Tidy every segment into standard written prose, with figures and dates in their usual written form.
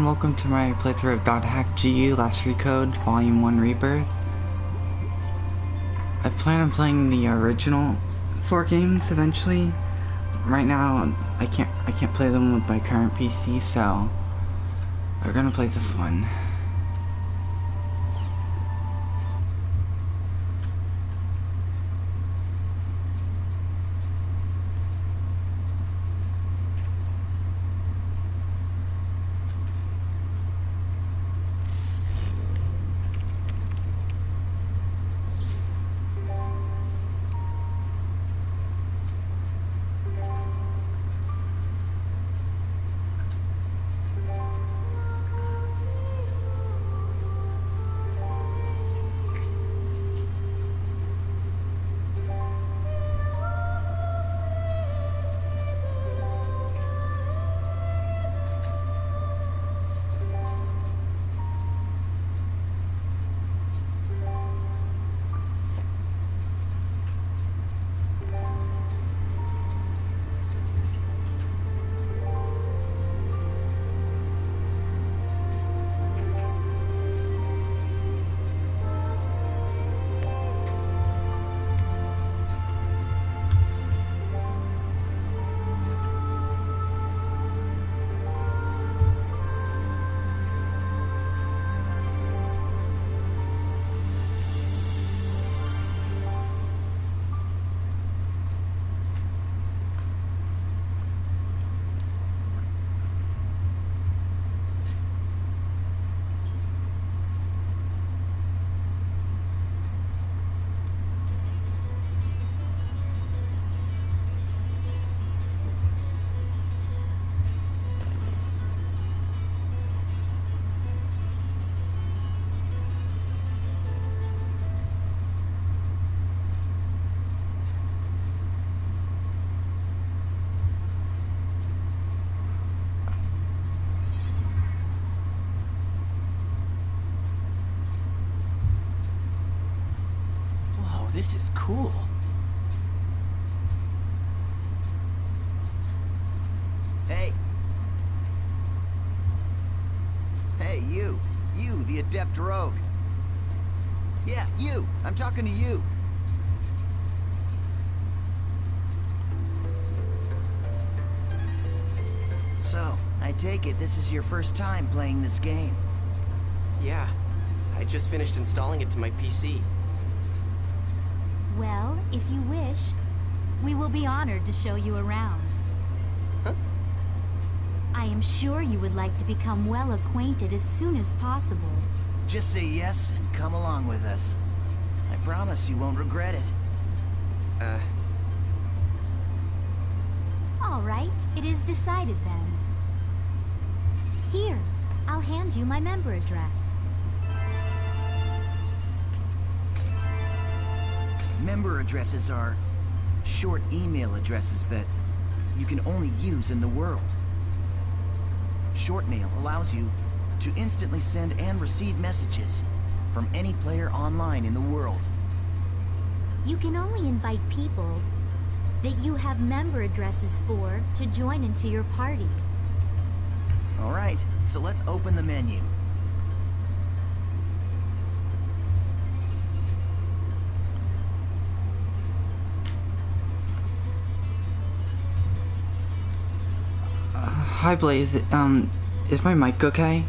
welcome to my playthrough of .hack.gu Last Recode, Volume 1 Rebirth. I plan on playing the original 4 games eventually. Right now, I can't play them with my current PC, so we're gonna play this one. This is cool. Hey. Hey, you. You, the adept rogue. Yeah, you. I'm talking to you. So, I take it this is your first time playing this game. Yeah. I just finished installing it to my PC. Well, if you wish, we will be honored to show you around. Huh? I am sure you would like to become well acquainted as soon as possible. Just say yes and come along with us. I promise you won't regret it. All right, it is decided then. Here, I'll hand you my member address. Member addresses are short email addresses that you can only use in the world. Short mail allows you to instantly send and receive messages from any player online in the world. You can only invite people that you have member addresses for to join into your party. All right, so let's open the menu. Hi Blaze, is my mic okay?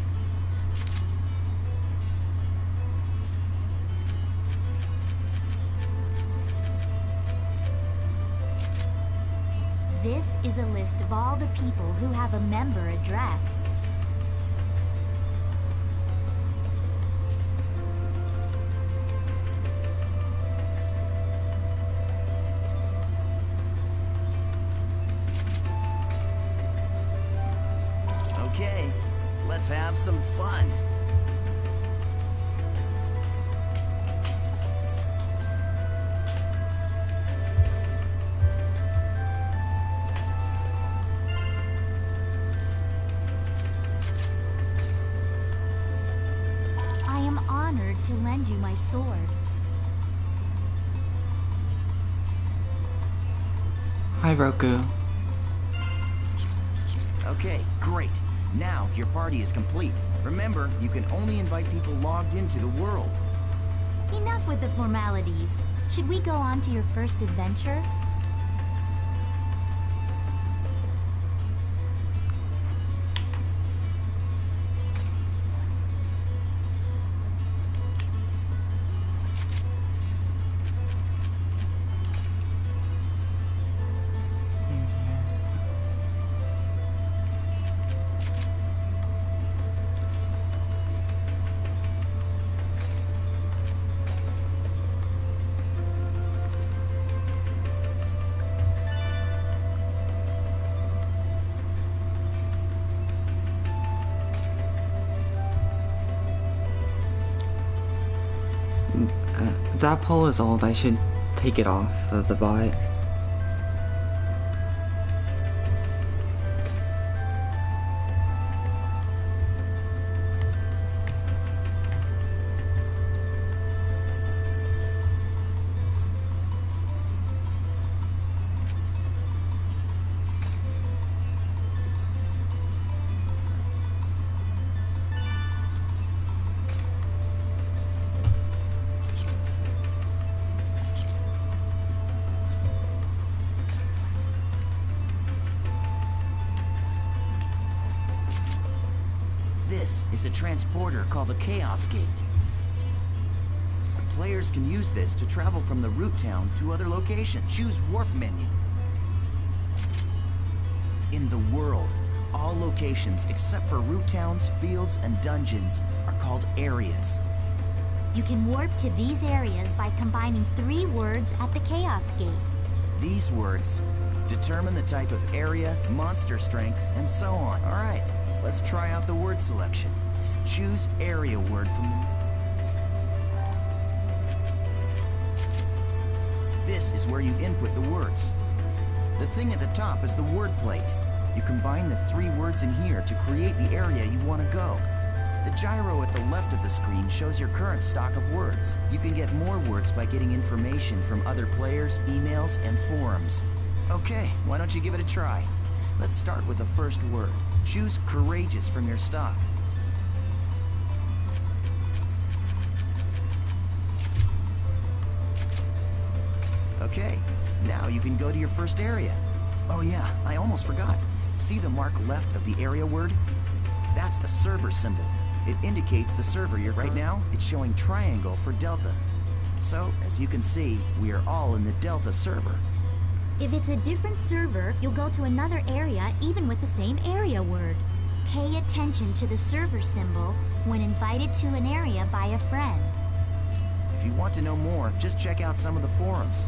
This is a list of all the people who have a member address. Okay, let's have some fun. I am honored to lend you my sword. Hi Roku. Okay, great. Now your party is complete. Remember, you can only invite people logged into the world. Enough with the formalities. Should we go on to your first adventure? That pole is old. I should take it off of the bot. This is a transporter called the Chaos Gate. Players can use this to travel from the root town to other locations. Choose Warp menu. In the world, all locations except for root towns, fields, and dungeons are called areas. You can warp to these areas by combining 3 words at the Chaos Gate. These words determine the type of area, monster strength, and so on. All right, let's try out the word selection. Choose area word from the... This is where you input the words. The thing at the top is the word plate. You combine the 3 words in here to create the area you want to go. The gyro at the left of the screen shows your current stock of words. You can get more words by getting information from other players, emails, and forums. Okay, why don't you give it a try? Let's start with the first word. Choose courageous from your stock. Okay, now you can go to your first area. Oh yeah, I almost forgot. See the mark left of the area word? That's a server symbol. It indicates the server you're right now. It's showing triangle for Delta. So, as you can see, we are all in the Delta server. If it's a different server, you'll go to another area even with the same area word. Pay attention to the server symbol when invited to an area by a friend. If you want to know more, just check out some of the forums.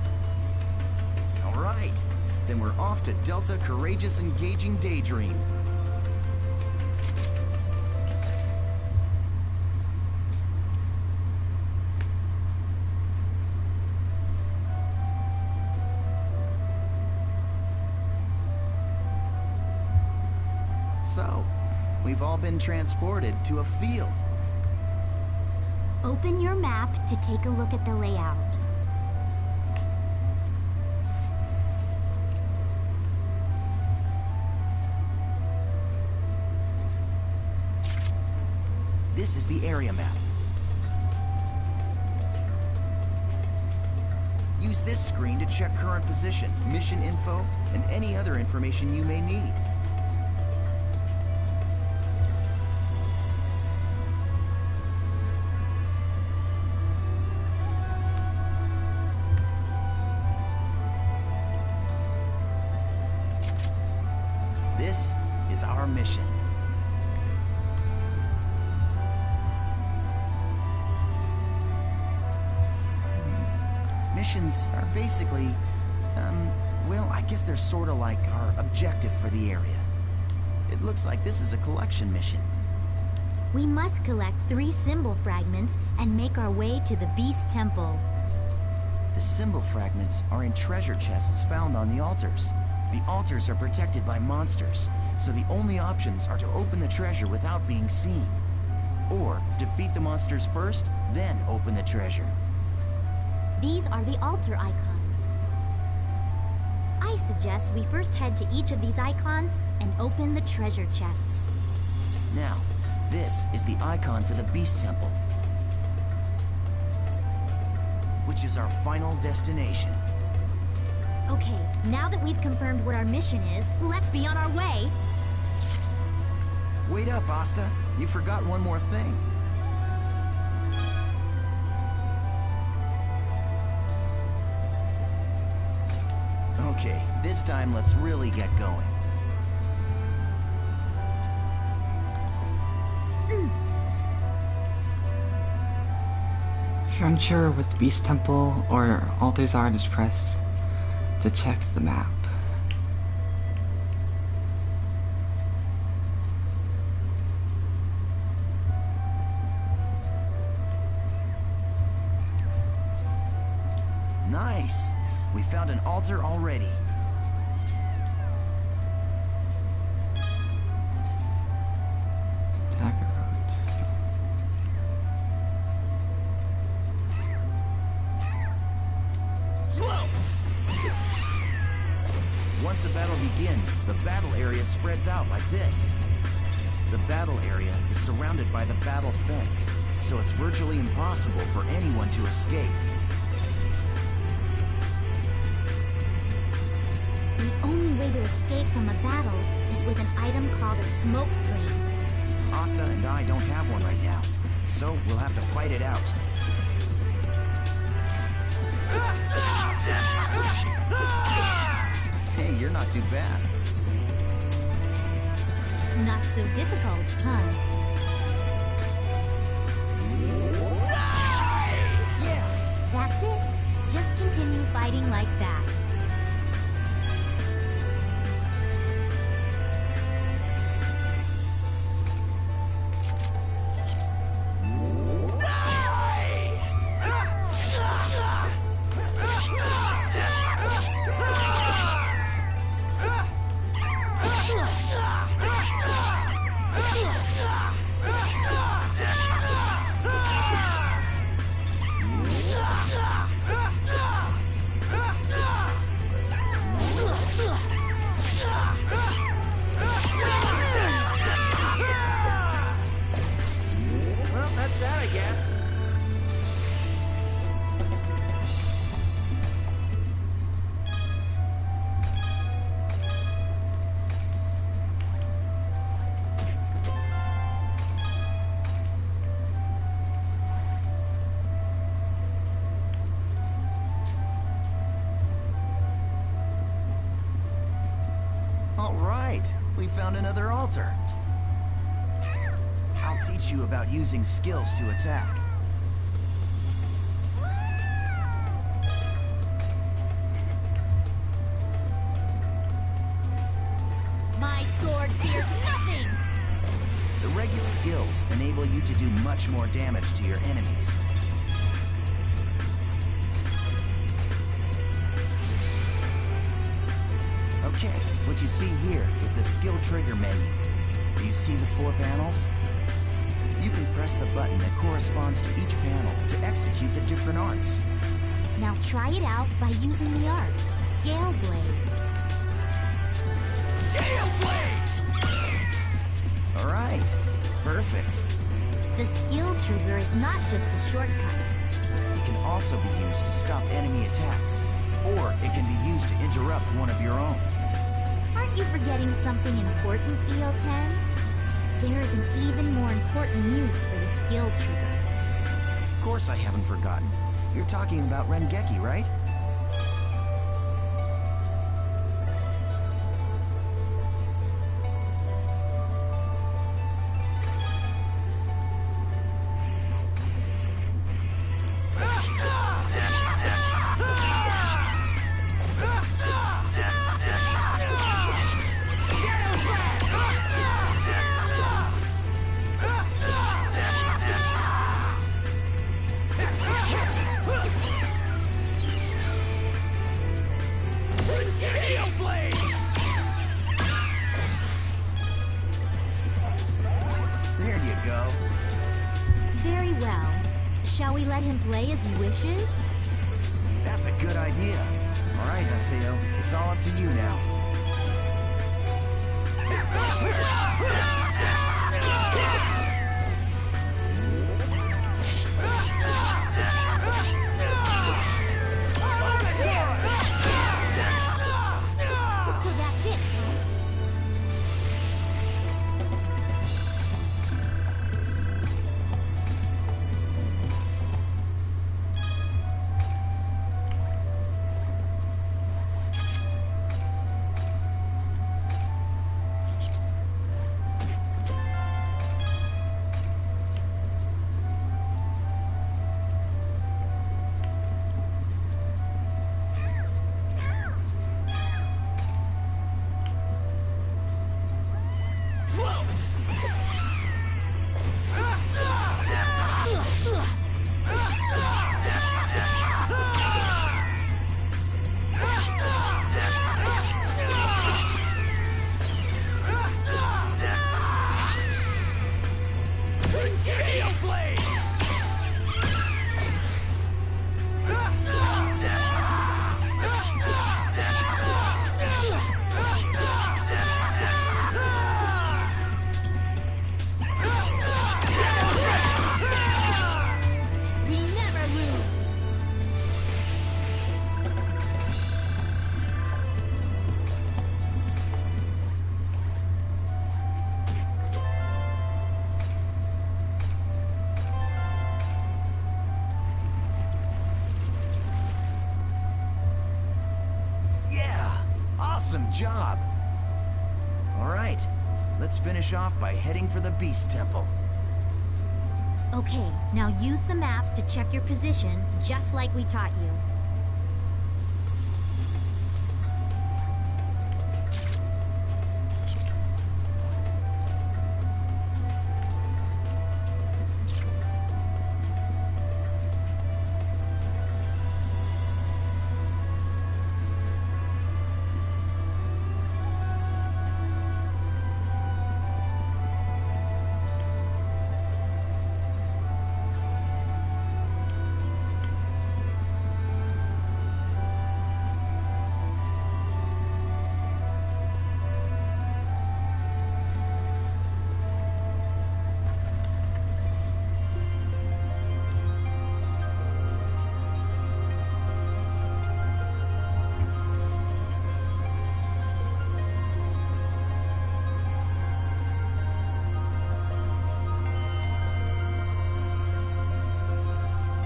All right, then we're off to Delta Courageous Engaging Daydream. So, we've all been transported to a field. Open your map to take a look at the layout. This is the area map. Use this screen to check current position, mission info, and any other information you may need. This is our mission. Missions are basically, well, I guess they're sort of like our objective for the area. It looks like this is a collection mission. We must collect 3 symbol fragments and make our way to the Beast Temple. The symbol fragments are in treasure chests found on the altars. The altars are protected by monsters, so the only options are to open the treasure without being seen. Or defeat the monsters first, then open the treasure. These are the altar icons. I suggest we first head to each of these icons and open the treasure chests. Now, this is the icon for the Beast Temple, which is our final destination. Okay, now that we've confirmed what our mission is, let's be on our way. Wait up, Asta. You forgot one more thing. Okay, this time let's really get going. If you're unsure what the Beast Temple or altars are, just press to check the map. Nice! We found an altar already. Attacker roads. Slow! Once the battle begins, the battle area spreads out like this. The battle area is surrounded by the battle fence, so it's virtually impossible for anyone to escape. The only way to escape from a battle is with an item called a smoke screen. Asta and I don't have one right now, so we'll have to fight it out. Hey, you're not too bad. Not so difficult, huh? Yeah! That's it. Just continue fighting like that. Well, that's that, I guess. All right, we found another altar. I'll teach you about using skills to attack. My sword fears nothing! The regular skills enable you to do much more damage to your enemies. Okay, what you see here is the skill trigger menu. Do you see the 4 panels? You can press the button that corresponds to each panel to execute the different arts. Now try it out by using the arts. Gale Blade. All right, perfect. The skill trigger is not just a shortcut. It can also be used to stop enemy attacks, or it can be used to interrupt one of your own. Aren't you forgetting something important, EO10? There is an even more important use for the skill trigger. Of course I haven't forgotten. You're talking about Rengeki, right? There you go. Very well. Shall we let him play as he wishes? That's a good idea. All right, Haseo, it's all up to you now. That's it, huh? Awesome job! Alright, let's finish off by heading for the Beast Temple. Okay, now use the map to check your position, just like we taught you.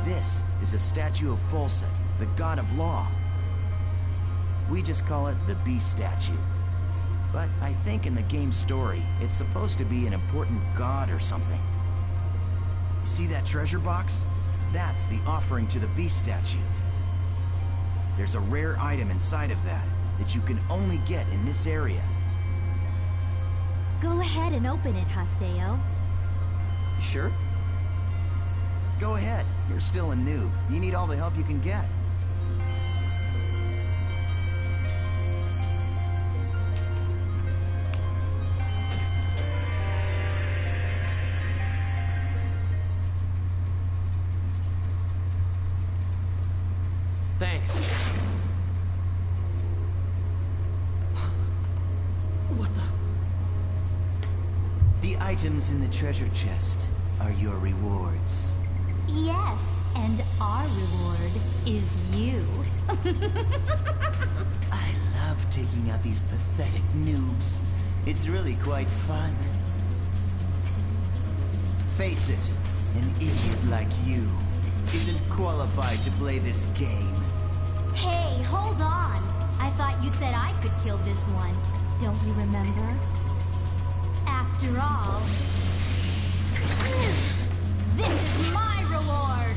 This is a statue of Folset, the god of law. We just call it the Beast statue. But I think in the game's story, it's supposed to be an important god or something. You see that treasure box? That's the offering to the Beast statue. There's a rare item inside of that you can only get in this area. Go ahead and open it, Haseo. Sure? Go ahead. You're still a noob. You need all the help you can get. Thanks. What the? The items in the treasure chest are your rewards. Yes, and our reward is you. I love taking out these pathetic noobs. It's really quite fun. Face it, an idiot like you isn't qualified to play this game. Hey, hold on. I thought you said I could kill this one. Don't you remember? After all, this is my reward!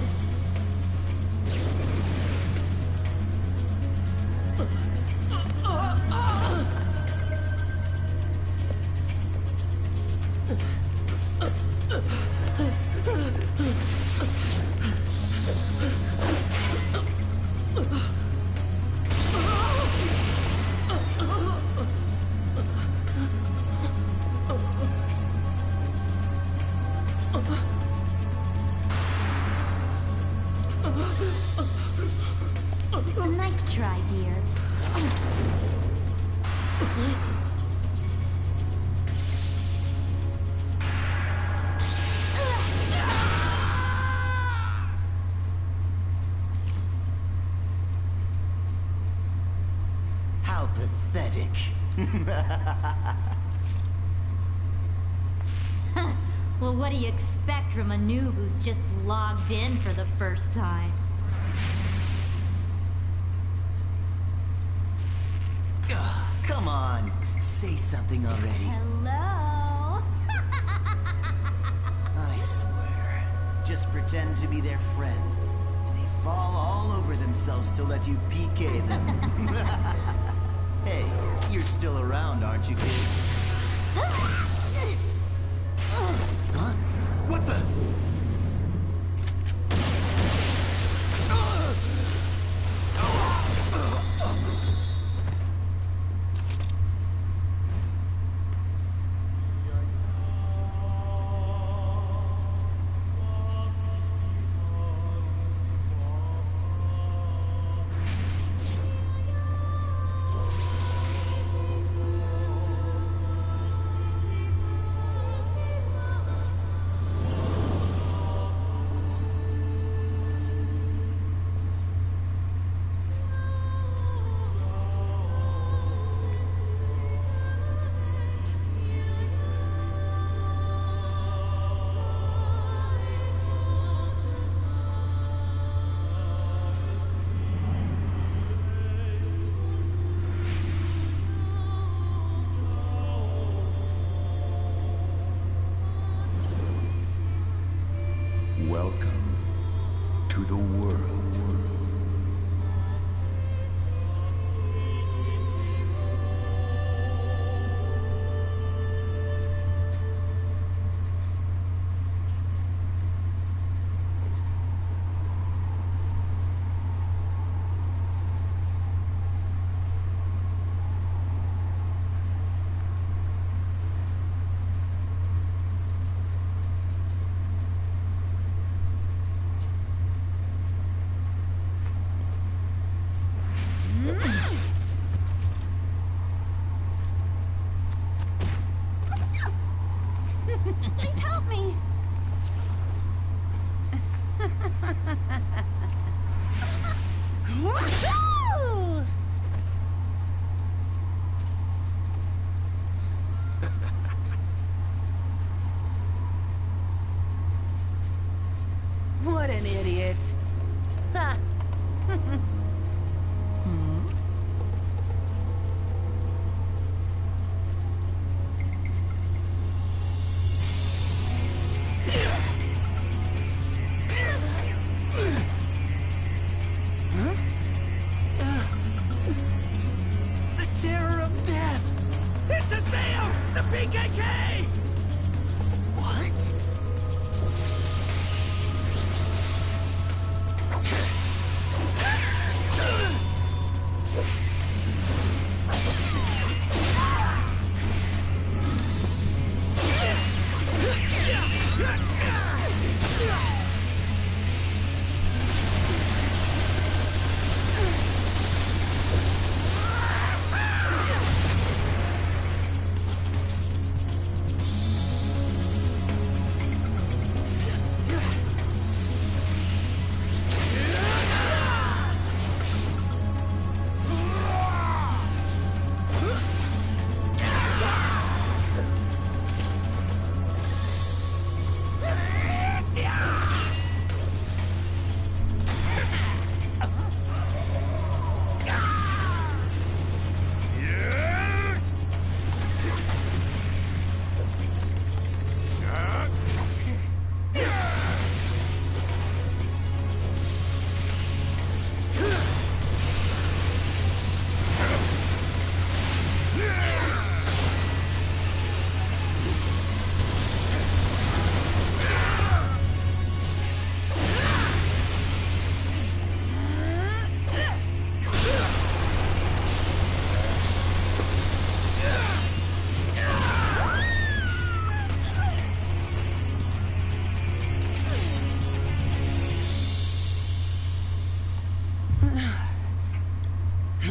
Nice try, dear. How pathetic. Well, what do you expect from a noob who's just logged in for the first time? Ugh, come on, say something already. Hello? I swear, just pretend to be their friend. They fall all over themselves to let you PK them. Hey, you're still around, aren't you, kid? Huh? What the? Welcome to the world. Please help me! What an idiot. Ha! The terror of death! It's Haseo! The PKK! What?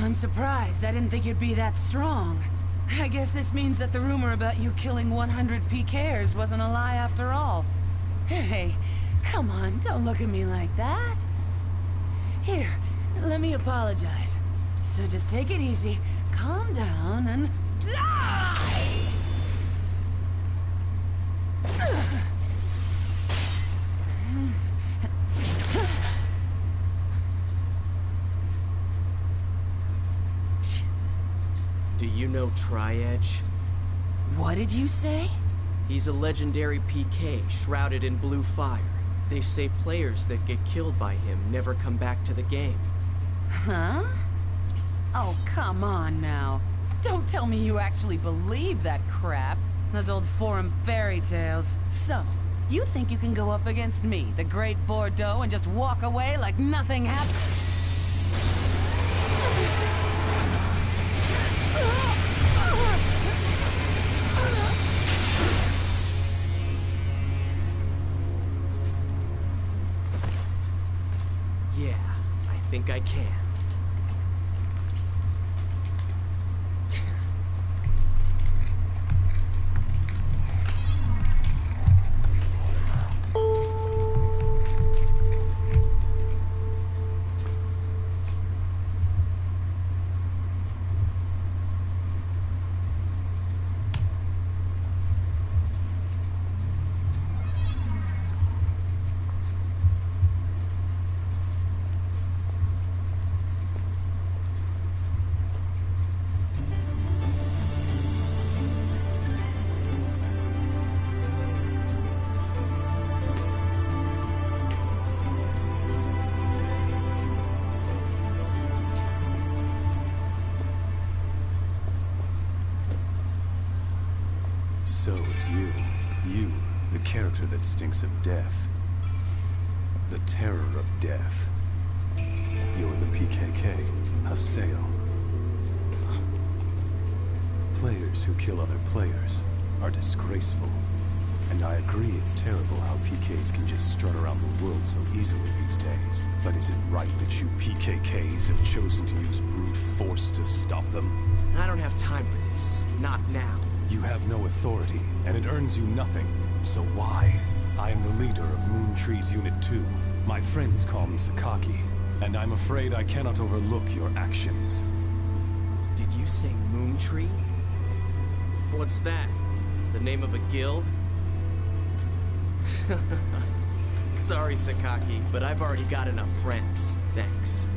I'm surprised. I didn't think you'd be that strong. I guess this means that the rumor about you killing 100 PKers wasn't a lie after all. Hey, come on, don't look at me like that. Here, let me apologize. So just take it easy, calm down, and... know Tri-Edge? What did you say? He's a legendary PK shrouded in blue fire. They say players that get killed by him never come back to the game. Huh? Oh, come on now. Don't tell me you actually believe that crap. Those old forum fairy tales. So, you think you can go up against me, the Great Bordeaux, and just walk away like nothing happened? Yeah, I think I can. So it's you. You, the character that stinks of death. The terror of death. You're the PKK, Haseo. Players who kill other players are disgraceful. And I agree it's terrible how PKs can just strut around the world so easily these days. But is it right that you PKKs have chosen to use brute force to stop them? I don't have time for this. Not now. You have no authority, and it earns you nothing. So why? I am the leader of Moon-Tree's Unit 2. My friends call me Sakaki, and I'm afraid I cannot overlook your actions. Did you say Moontree? What's that? The name of a guild? Sorry, Sakaki, but I've already got enough friends. Thanks.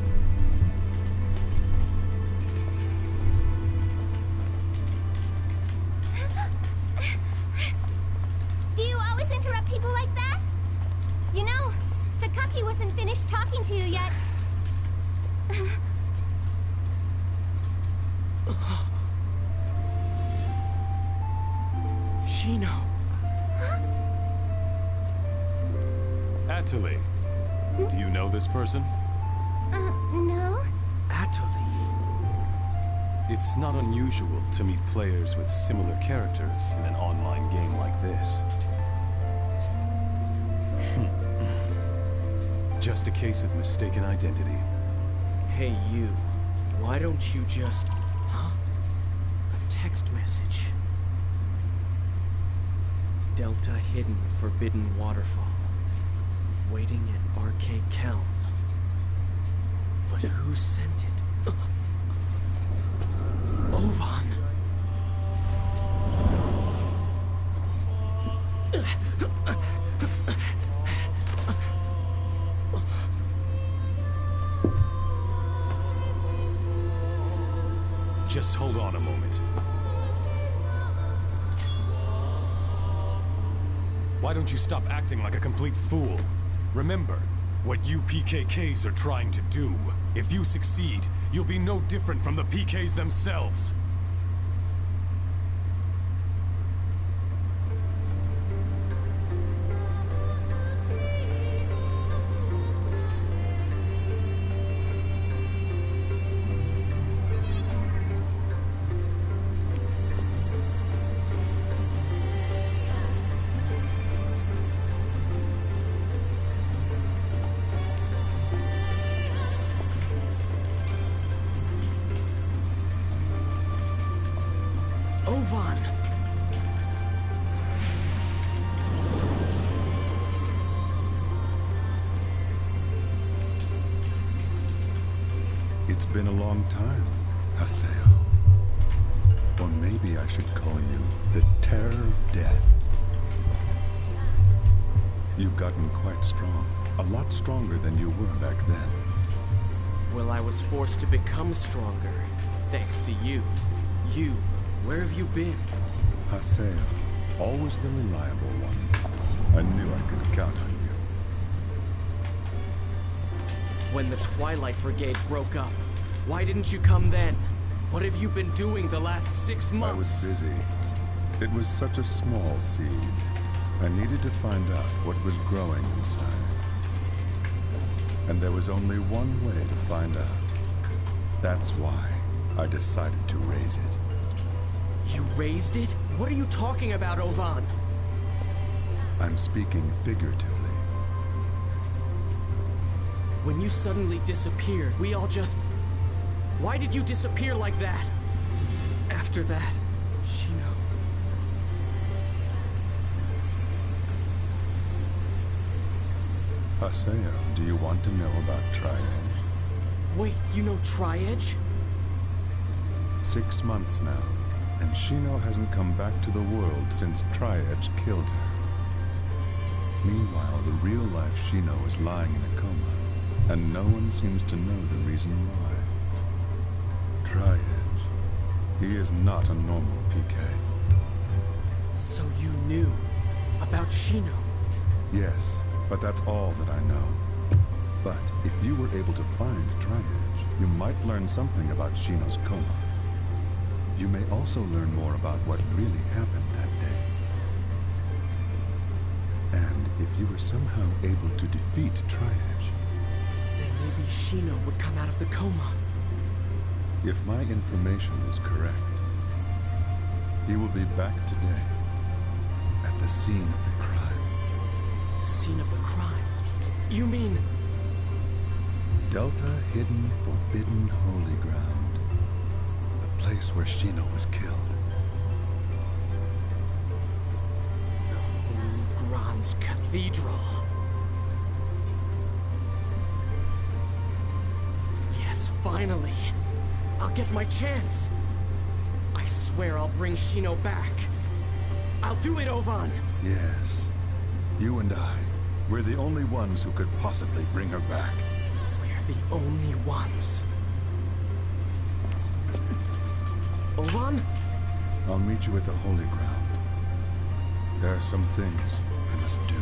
Do you always interrupt people like that? You know, Sakaki wasn't finished talking to you yet. Shino. Atali, do you know this person? No? Atali. It's not unusual to meet players with similar characters in an online game like this. Just a case of mistaken identity. Hey, you. Why don't you just... Huh? A text message. Delta Hidden Forbidden Waterfall. Waiting at Arcade Kelm. But who sent it? Ovan! Just hold on a moment. Why don't you stop acting like a complete fool? Remember what you PKKs are trying to do. If you succeed, you'll be no different from the PKs themselves. Ovan! It's been a long time, Haseo. Or maybe I should call you the Terror of Death. You've gotten quite strong. A lot stronger than you were back then. Well, I was forced to become stronger. Thanks to you. You Where have you been? Haseo, always the reliable one. I knew I could count on you. When the Twilight Brigade broke up, why didn't you come then? What have you been doing the last 6 months? I was busy. It was such a small seed. I needed to find out what was growing inside. And there was only one way to find out. That's why I decided to raise it. You raised it? What are you talking about, Ovan? I'm speaking figuratively. When you suddenly disappeared, we all just... Why did you disappear like that? After that, Shino... Haseo, do you want to know about Tri-Edge? Wait, you know Tri-Edge? 6 months now, and Shino hasn't come back to the world since Tri-Edge killed her. Meanwhile, the real-life Shino is lying in a coma, and no one seems to know the reason why. Tri-Edge, he is not a normal PK. So you knew about Shino? Yes, but that's all that I know. But if you were able to find Tri-Edge, you might learn something about Shino's coma. You may also learn more about what really happened that day. And if you were somehow able to defeat Tri-Edge, then maybe Shino would come out of the coma. If my information is correct, he will be back today at the scene of the crime. The scene of the crime? You mean... Delta Hidden Forbidden Holy Ground. The place where Shino was killed. The Holy Grand's Cathedral. Yes, finally. I'll get my chance. I swear I'll bring Shino back. I'll do it, Ovan! Yes. You and I. We're the only ones who could possibly bring her back. We're the only ones. Ovan? I'll meet you at the Holy Ground. There are some things I must do.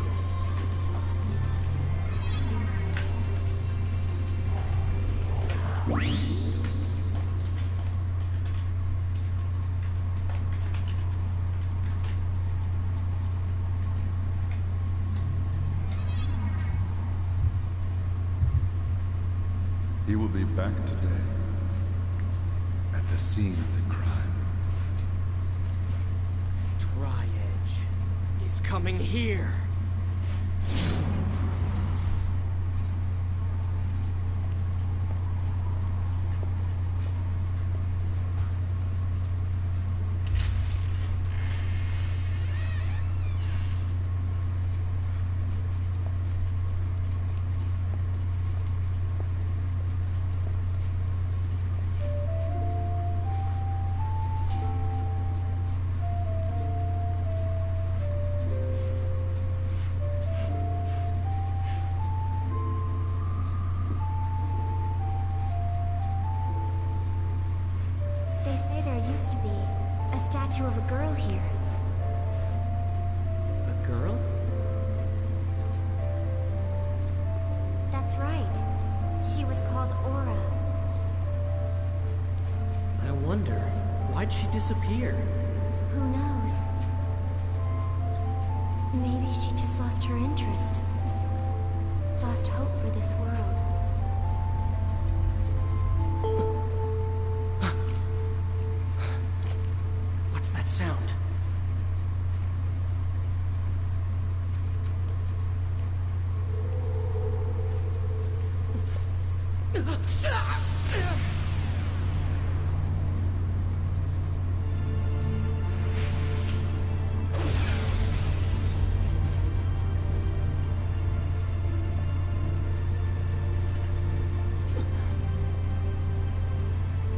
He will be back today, at the scene of the crime. Tri-Edge is coming here. They say there used to be a statue of a girl here. A girl? That's right. She was called Aura. I wonder, why'd she disappear? Who knows? Maybe she just lost her interest. Lost hope for this world. What's that sound?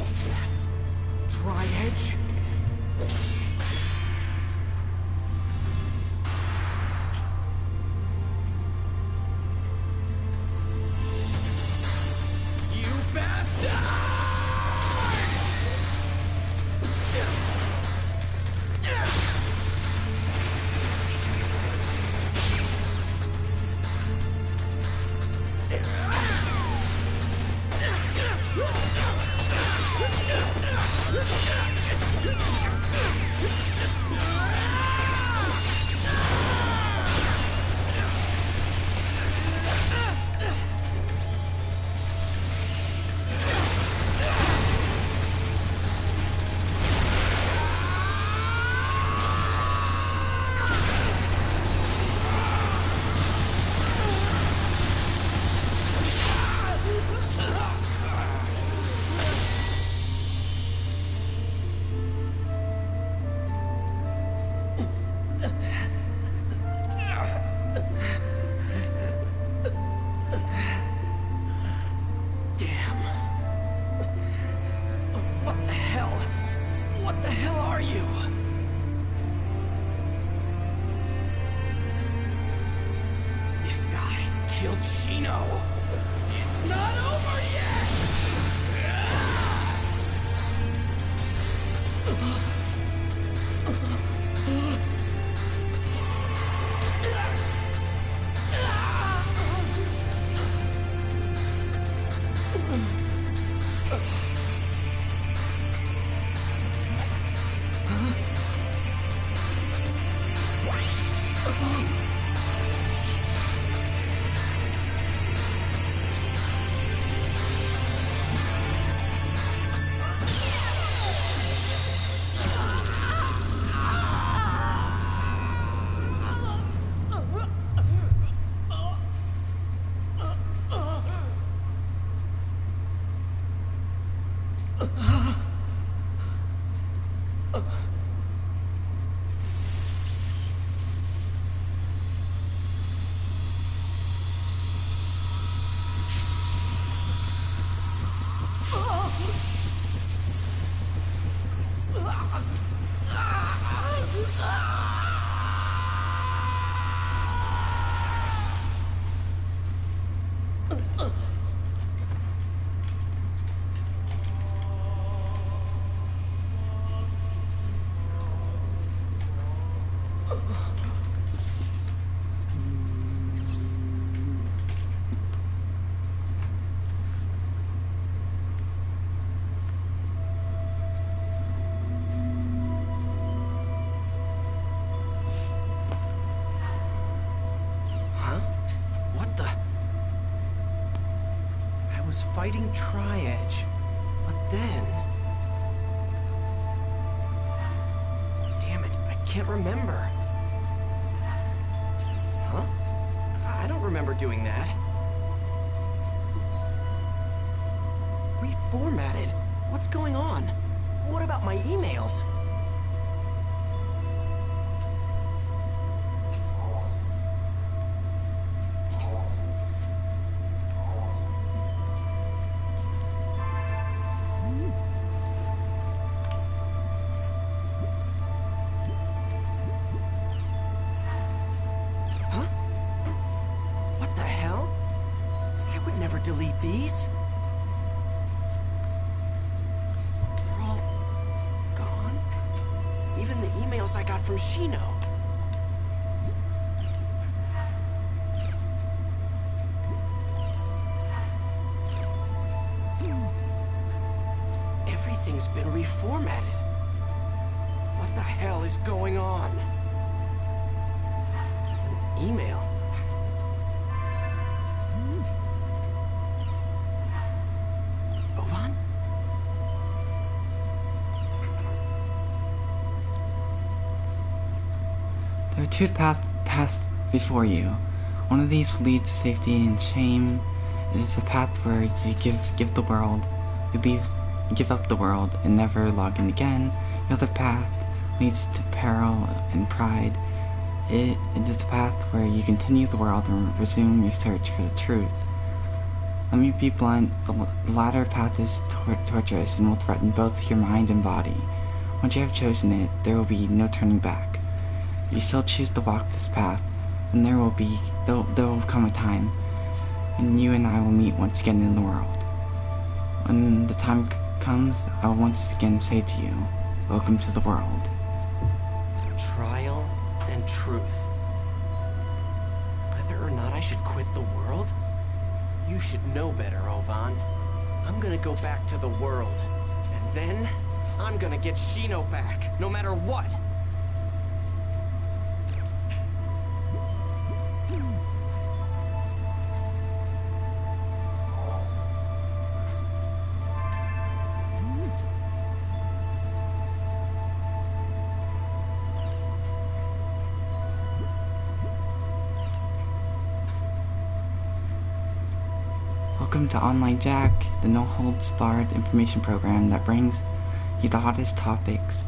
Is that Tri-Edge? Damn. What the hell? What the hell are you? This guy killed Shino. It's not over yet! Fighting Tri-Edge, but then... Damn it, I can't remember. Huh? I don't remember doing that. Reformatted? What's going on? What about my emails? Delete these? They're all gone? Even the emails I got from Shino. Everything's been reformatted. What the hell is going on? An email? Ovan? There are two paths before you. One of these will lead to safety and shame. It is a path where you give the world, give up the world and never log in again. The other path leads to peril and pride. It is the path where you continue the world and resume your search for the truth. Let me be blunt, the latter path is torturous and will threaten both your mind and body. Once you have chosen it, there will be no turning back. If you still choose to walk this path, then there will come a time when you and I will meet once again in the world. When the time comes, I will once again say to you, welcome to the world. Trial and truth. Whether or not I should quit the world? You should know better, Ovan. I'm gonna go back to the world. And then, I'm gonna get Shino back, no matter what. Welcome to Online Jack, the no-holds-barred information program that brings you the hottest topics.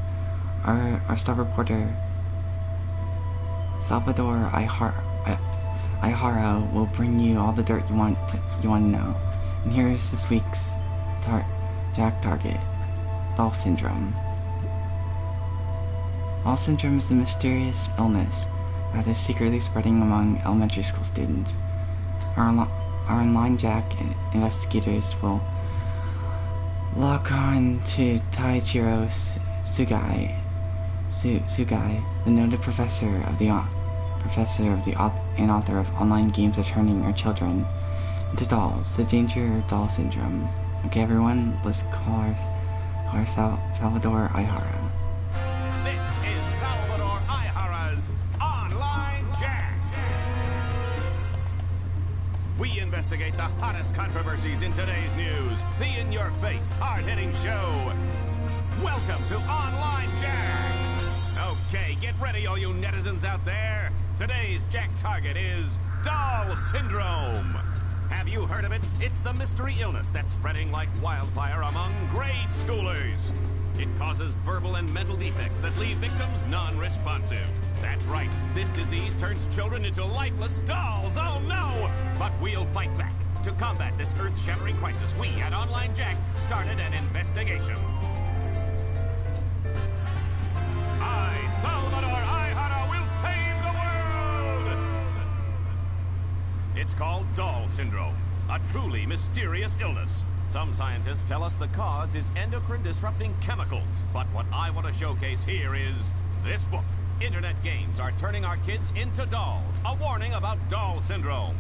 Our star reporter, Salvador Ihara will bring you all the dirt you want to know. And here's this week's Jack target: Doll Syndrome. Doll Syndrome is a mysterious illness that is secretly spreading among elementary school students. Our online Jack investigators will lock on to Taichiro Sugai, the noted professor and author of online games that are turning our children into dolls. The danger of doll syndrome. Okay, everyone, let's call our Salvador Ihara. This is Salvador Ihara's Online Jack. We investigate the hottest controversies in today's news. The in-your-face, hard-hitting show. Welcome to Online Jack. Okay, get ready, all you netizens out there. Today's Jack target is Doll Syndrome. Have you heard of it? It's the mystery illness that's spreading like wildfire among grade schoolers. It causes verbal and mental defects that leave victims non-responsive. That's right, this disease turns children into lifeless dolls, oh no! But we'll fight back. To combat this earth-shattering crisis, we at Online Jack started an investigation. I, Salvador Ihara, will save the world! It's called Doll Syndrome, a truly mysterious illness. Some scientists tell us the cause is endocrine-disrupting chemicals, but what I want to showcase here is this book. Internet games are turning our kids into dolls, a warning about Doll Syndrome.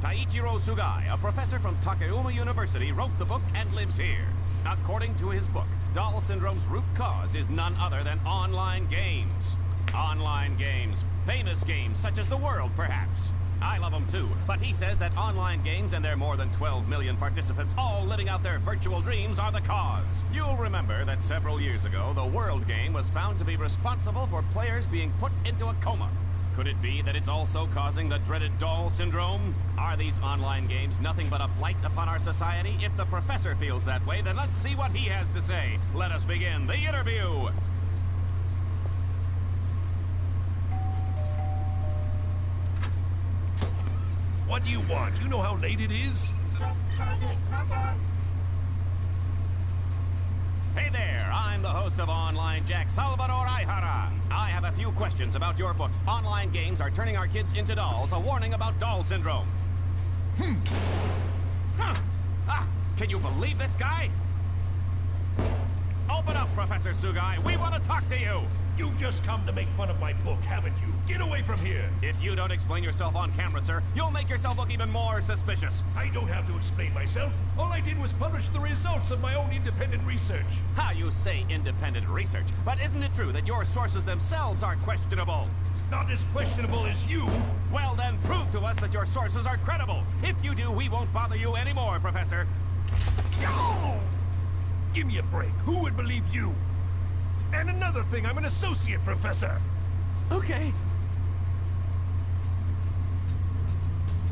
Taichiro Sugai, a professor from Takayama University, wrote the book and lives here. According to his book, Doll Syndrome's root cause is none other than online games. Online games. Famous games such as The World, perhaps. I love them too, but he says that online games and their more than 12 million participants all living out their virtual dreams are the cause. You'll remember that several years ago, the World game was found to be responsible for players being put into a coma. Could it be that it's also causing the dreaded Doll Syndrome? Are these online games nothing but a blight upon our society? If the professor feels that way, then let's see what he has to say. Let us begin the interview. What do you want? You know how late it is? Hey there, I'm the host of Online Jack, Salvador Ihara. I have a few questions about your book. Online games are turning our kids into dolls, a warning about Doll Syndrome. Can you believe this guy? Open up, Professor Sugai. We want to talk to you. You've just come to make fun of my book, haven't you? Get away from here! If you don't explain yourself on camera, sir, you'll make yourself look even more suspicious. I don't have to explain myself. All I did was publish the results of my own independent research. How you say independent research, but isn't it true that your sources themselves are questionable? Not as questionable as you. Well then, prove to us that your sources are credible. If you do, we won't bother you anymore, Professor. Oh! Give me a break. Who would believe you? And another thing, I'm an associate professor. Okay.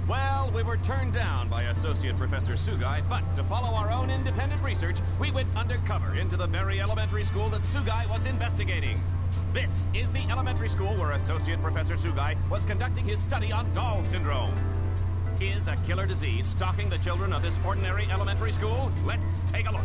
Well, we were turned down by Associate Professor Sugai, but to follow our own independent research, we went undercover into the very elementary school that Sugai was investigating. This is the elementary school where Associate Professor Sugai was conducting his study on Doll Syndrome. Is a killer disease stalking the children of this ordinary elementary school? Let's take a look.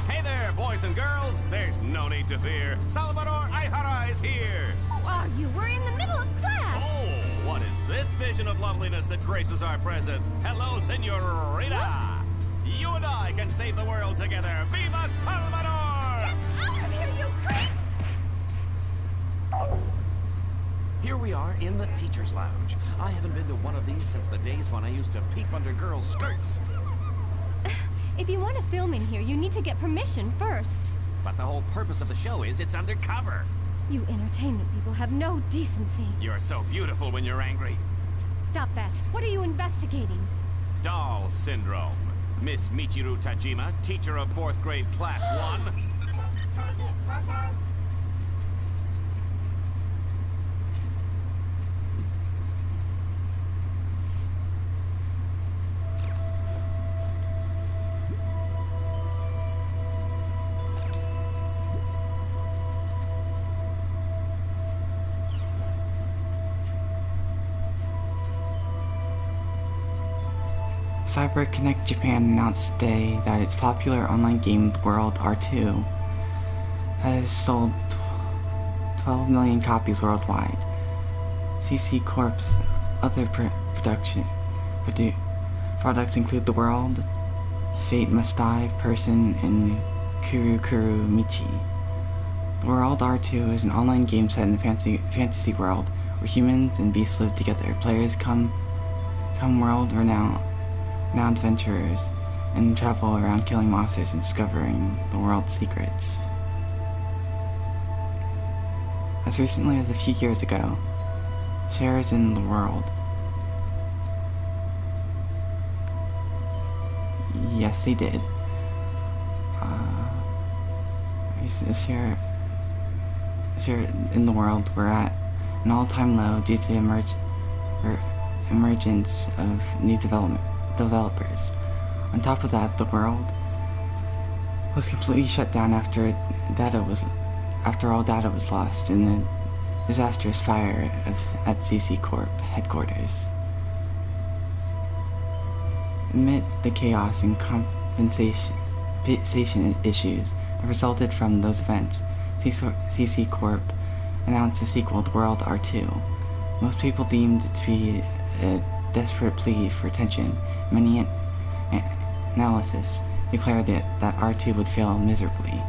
Hey there, boys and girls. There's no need to fear. Salvador Ihara is here. Who are you? We're in the middle of class. Oh, what is this vision of loveliness that graces our presence? Hello, senorita. You and I can save the world together. Viva Salvador! Get out of here, you creep! Here we are in the teacher's lounge. I haven't been to one of these since the days when I used to peep under girls' skirts. If you want to film in here, you need to get permission first. But the whole purpose of the show is it's undercover. You entertainment people have no decency. You're so beautiful when you're angry. Stop that. What are you investigating? Doll Syndrome. Miss Michiru Tajima, teacher of 4th grade class 1. CyberConnect Japan announced today that its popular online game The World R2 has sold 12 million copies worldwide. CC Corp's other products include The World, Fate Must Die, Person, and Kuru Kuru Michi. The World R2 is an online game set in a fantasy world where humans and beasts live together. Players come world-renowned adventurers and travel around killing monsters and discovering the world's secrets. As recently as a few years ago, shares in The World. Yes, they did. Share in The World were at an all-time low due to emergence of new developers. On top of that, The World was completely shut down after all data was lost in the disastrous fire at CC Corp headquarters. Amid the chaos and compensation issues that resulted from those events, CC Corp announced a sequel, The World R2. Most people deemed it to be a desperate plea for attention. Many analysts declared that R2 would fail miserably.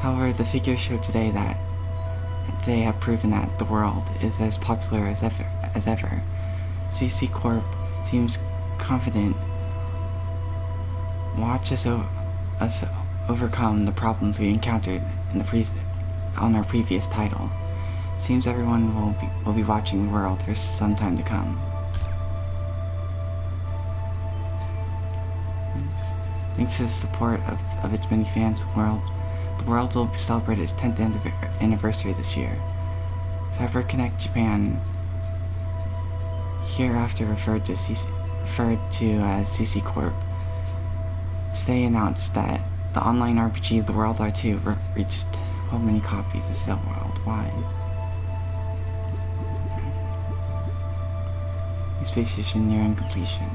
However, the figures showed today have proven that The World is as popular as ever. CC Corp seems confident. Watch us overcome the problems we encountered on our previous title. Seems everyone will be watching The World for some time to come. Thanks to the support of its many fans, The World will celebrate its 10th anniversary this year. CyberConnect Japan, hereafter referred to as CC Corp, today announced that the online RPG The World R2 reached 12 million copies of sale worldwide. The space station nearing completion.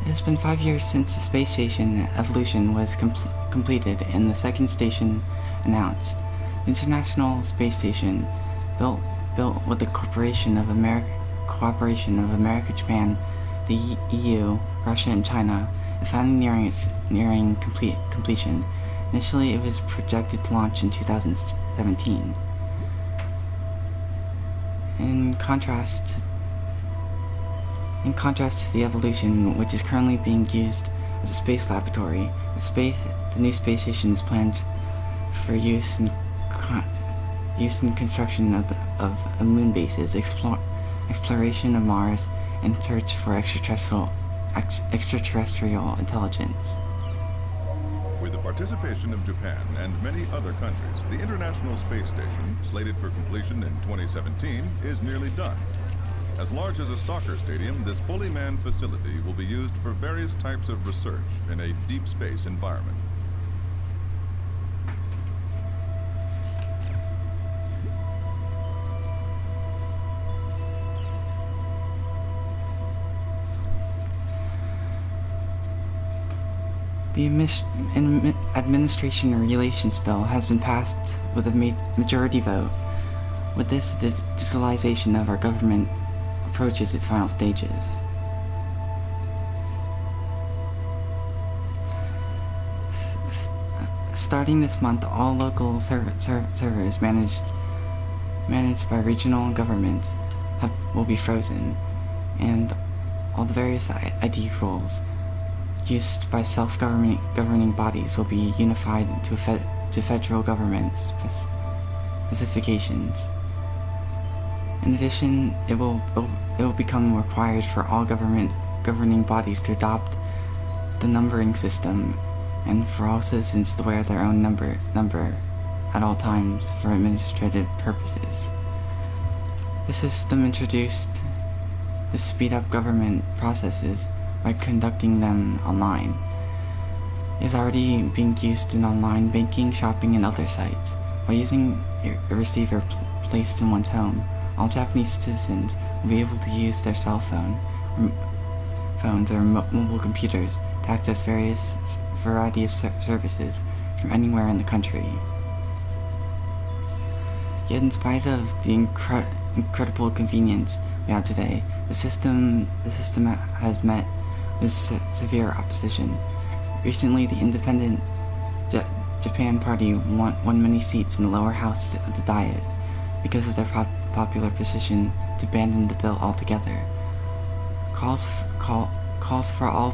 It's been 5 years since the space station evolution was completed and the second station announced. The International Space Station, built with the cooperation of America, Japan, the EU, Russia, and China, is finally nearing completion. Initially, it was projected to launch in 2017. In contrast to the Evolution, which is currently being used as a space laboratory, the new space station is planned for use in construction of moon bases, exploration of Mars, and search for extraterrestrial intelligence. With the participation of Japan and many other countries, the International Space Station, slated for completion in 2017, is nearly done. As large as a soccer stadium, this fully manned facility will be used for various types of research in a deep space environment. The Administration Relations Bill has been passed with a majority vote. With this, the digitalization of our government approaches its final stages. Starting this month, all local servers managed managed by regional governments will be frozen, and all the various ID rules used by self-governing bodies will be unified to federal government specifications. In addition, it will become required for all governing bodies to adopt the numbering system, and for all citizens to wear their own number at all times for administrative purposes. The system introduced to speed up government processes by conducting them online. It is already being used in online banking, shopping, and other sites. By using a receiver placed in one's home, all Japanese citizens will be able to use their cell phones or mobile computers to access variety of services from anywhere in the country. Yet in spite of the incredible convenience we have today, the system has met with severe opposition. Recently, the Independent Japan Party won many seats in the lower house of the Diet because of their popular position to abandon the bill altogether. Calls for all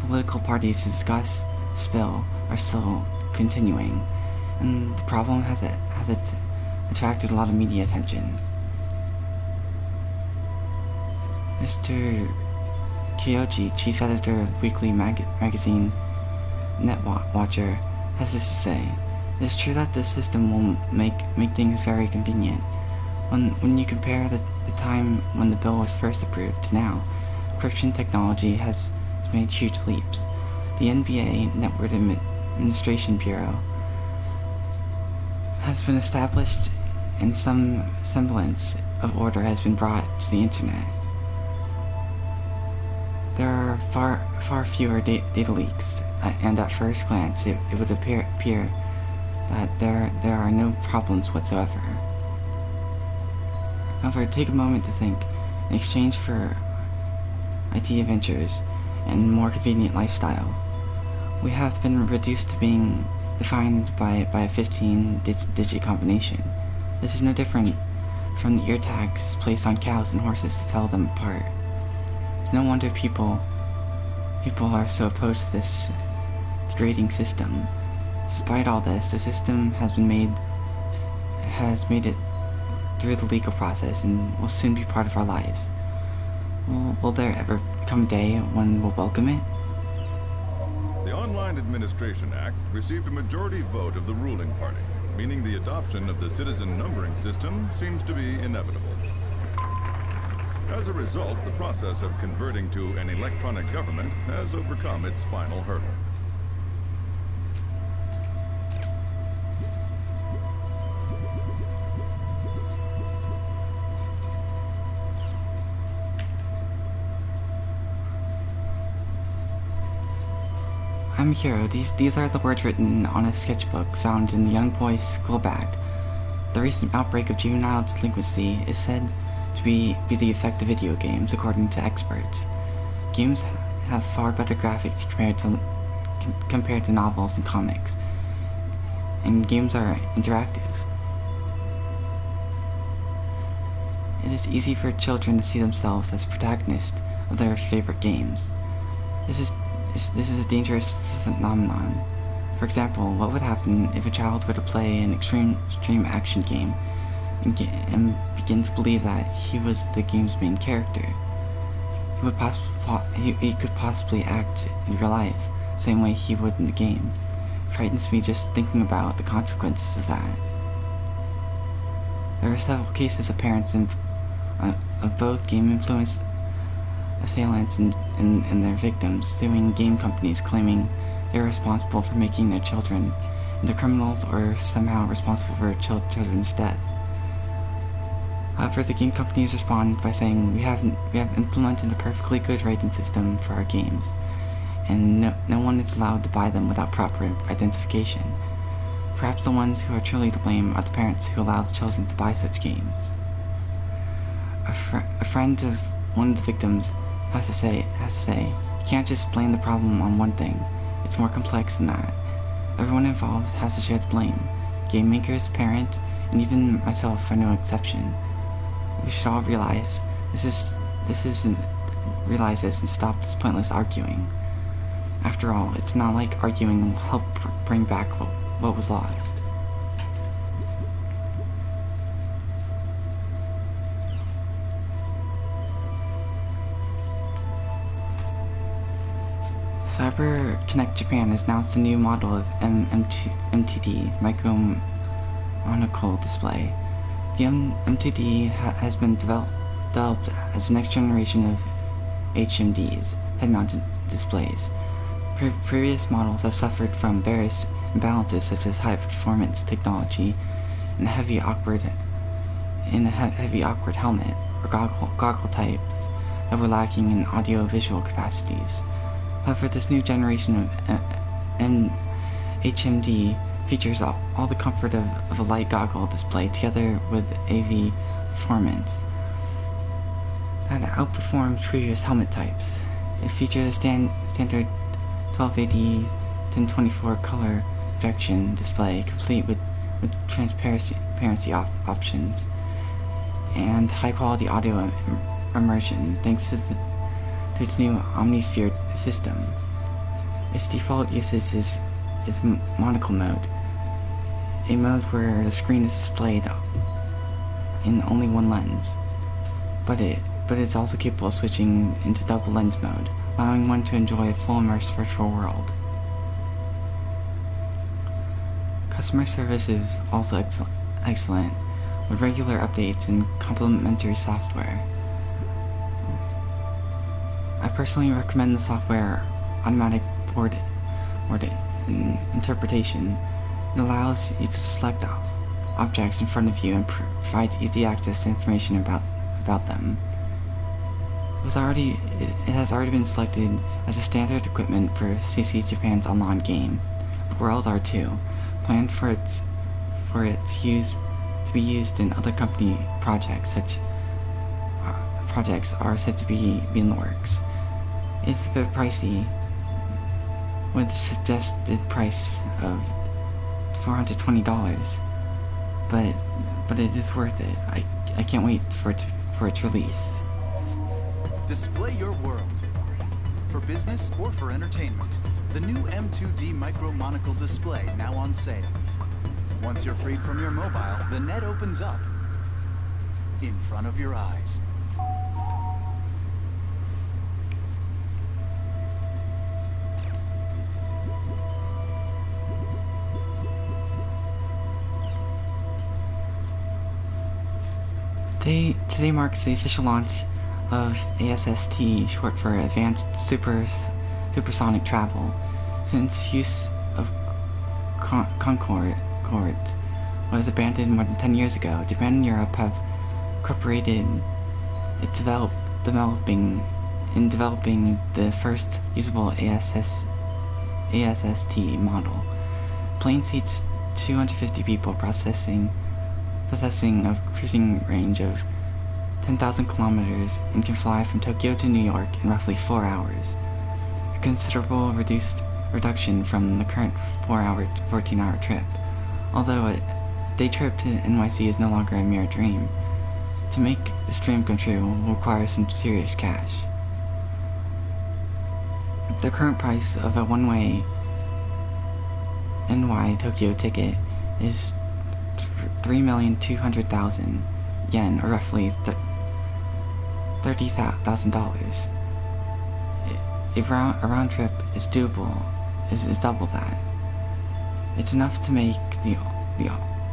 political parties to discuss this bill are still continuing, and the problem has attracted a lot of media attention. Mr. Kyoji, chief editor of weekly magazine Netwatcher, has this to say: "It is true that this system will make things very convenient. When you compare the time when the bill was first approved to now, encryption technology has made huge leaps. The NBA Network Administration Bureau has been established, and some semblance of order has been brought to the internet. There are far fewer data leaks, and at first glance it would appear that there are no problems whatsoever. However, take a moment to think. In exchange for IT adventures and more convenient lifestyle, we have been reduced to being defined by a 15-digit combination. This is no different from the ear tags placed on cows and horses to tell them apart. It's no wonder people are so opposed to this degrading system. Despite all this, the system has made it through the legal process and will soon be part of our lives. Will there ever come a day when we'll welcome it?" The Online Administration Act received a majority vote of the ruling party, meaning the adoption of the citizen numbering system seems to be inevitable. As a result, the process of converting to an electronic government has overcome its final hurdle. "I'm a hero. These are the words written on a sketchbook found in the young boy's school bag. The recent outbreak of juvenile delinquency is said to be the effect of video games, according to experts. Games have far better graphics compared to novels and comics, and games are interactive. It is easy for children to see themselves as protagonists of their favorite games. This is a dangerous phenomenon. For example, what would happen if a child were to play an extreme action game and begin to believe that he was the game's main character? He could possibly act in real life the same way he would in the game. It frightens me just thinking about the consequences of that. There are several cases of parents of both game-influenced assailants and their victims suing game companies, claiming they are responsible for making their children into criminals or somehow responsible for children's death. However, the game companies respond by saying, we have implemented a perfectly good rating system for our games, and no one is allowed to buy them without proper identification. Perhaps the ones who are truly to blame are the parents who allow the children to buy such games. A friend of one of the victims has to say, you can't just blame the problem on one thing. It's more complex than that. Everyone involved has to share the blame. game makers, parents, and even myself are no exception. We should all realize this and stop this pointless arguing. After all, it's not like arguing will help bring back what was lost. CyberConnect Japan has announced a new model of MTD, Micro Monocle Display. The M2D has been developed as the next generation of HMDs, head-mounted displays. Previous models have suffered from various imbalances such as high-performance technology and a heavy awkward helmet or goggle types that were lacking in audio-visual capacities. However, this new generation of HMD features all the comfort of a light goggle display together with AV performance that outperforms previous helmet types. It features a standard 1280 1024 color projection display complete with transparency options and high quality audio immersion thanks to its new Omnisphere system. Its default usage is monocle mode, a mode where the screen is displayed in only one lens, but it's also capable of switching into double lens mode, allowing one to enjoy a full immersed virtual world. Customer service is also excellent, with regular updates and complimentary software. I personally recommend the software Automatic Board Interpretation. It allows you to select objects in front of you and provides easy access to information about them. It has already been selected as a standard equipment for CC Japan's online game, The World R2, planned for its use to be used in other company projects. Such projects are said to be in the works. It's a bit pricey, with a suggested price of $420, but it is worth it. I can't wait for its release. Display your world. For business or for entertainment, the new M2D Micro Monocle display now on sale. Once you're freed from your mobile, the net opens up in front of your eyes. Today marks the official launch of ASST, short for Advanced Supersonic Travel. Since use of Concorde was abandoned more than 10 years ago, Japan and Europe have cooperated in developing the first usable ASST model. Plane seats 250 people, possessing a cruising range of 10,000 kilometers and can fly from Tokyo to New York in roughly 4 hours. A considerable reduction from the current 14-hour trip. Although a day trip to NYC is no longer a mere dream, to make this dream come true will require some serious cash. The current price of a one-way NY Tokyo ticket is 3,200,000 yen, or roughly $30,000. A round trip is doable, is double that. It's enough to make the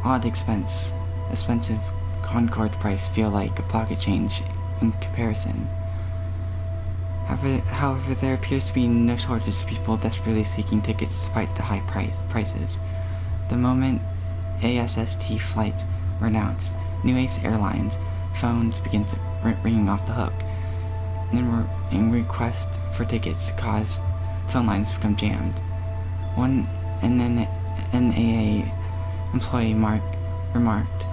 odd expensive Concorde price feel like a pocket change in comparison. However, there appears to be no shortage of people desperately seeking tickets despite the high prices. The moment ASST flights were announced, New Ace Airlines phones began ringing off the hook, and requests for tickets caused phone lines to become jammed. One NAA employee remarked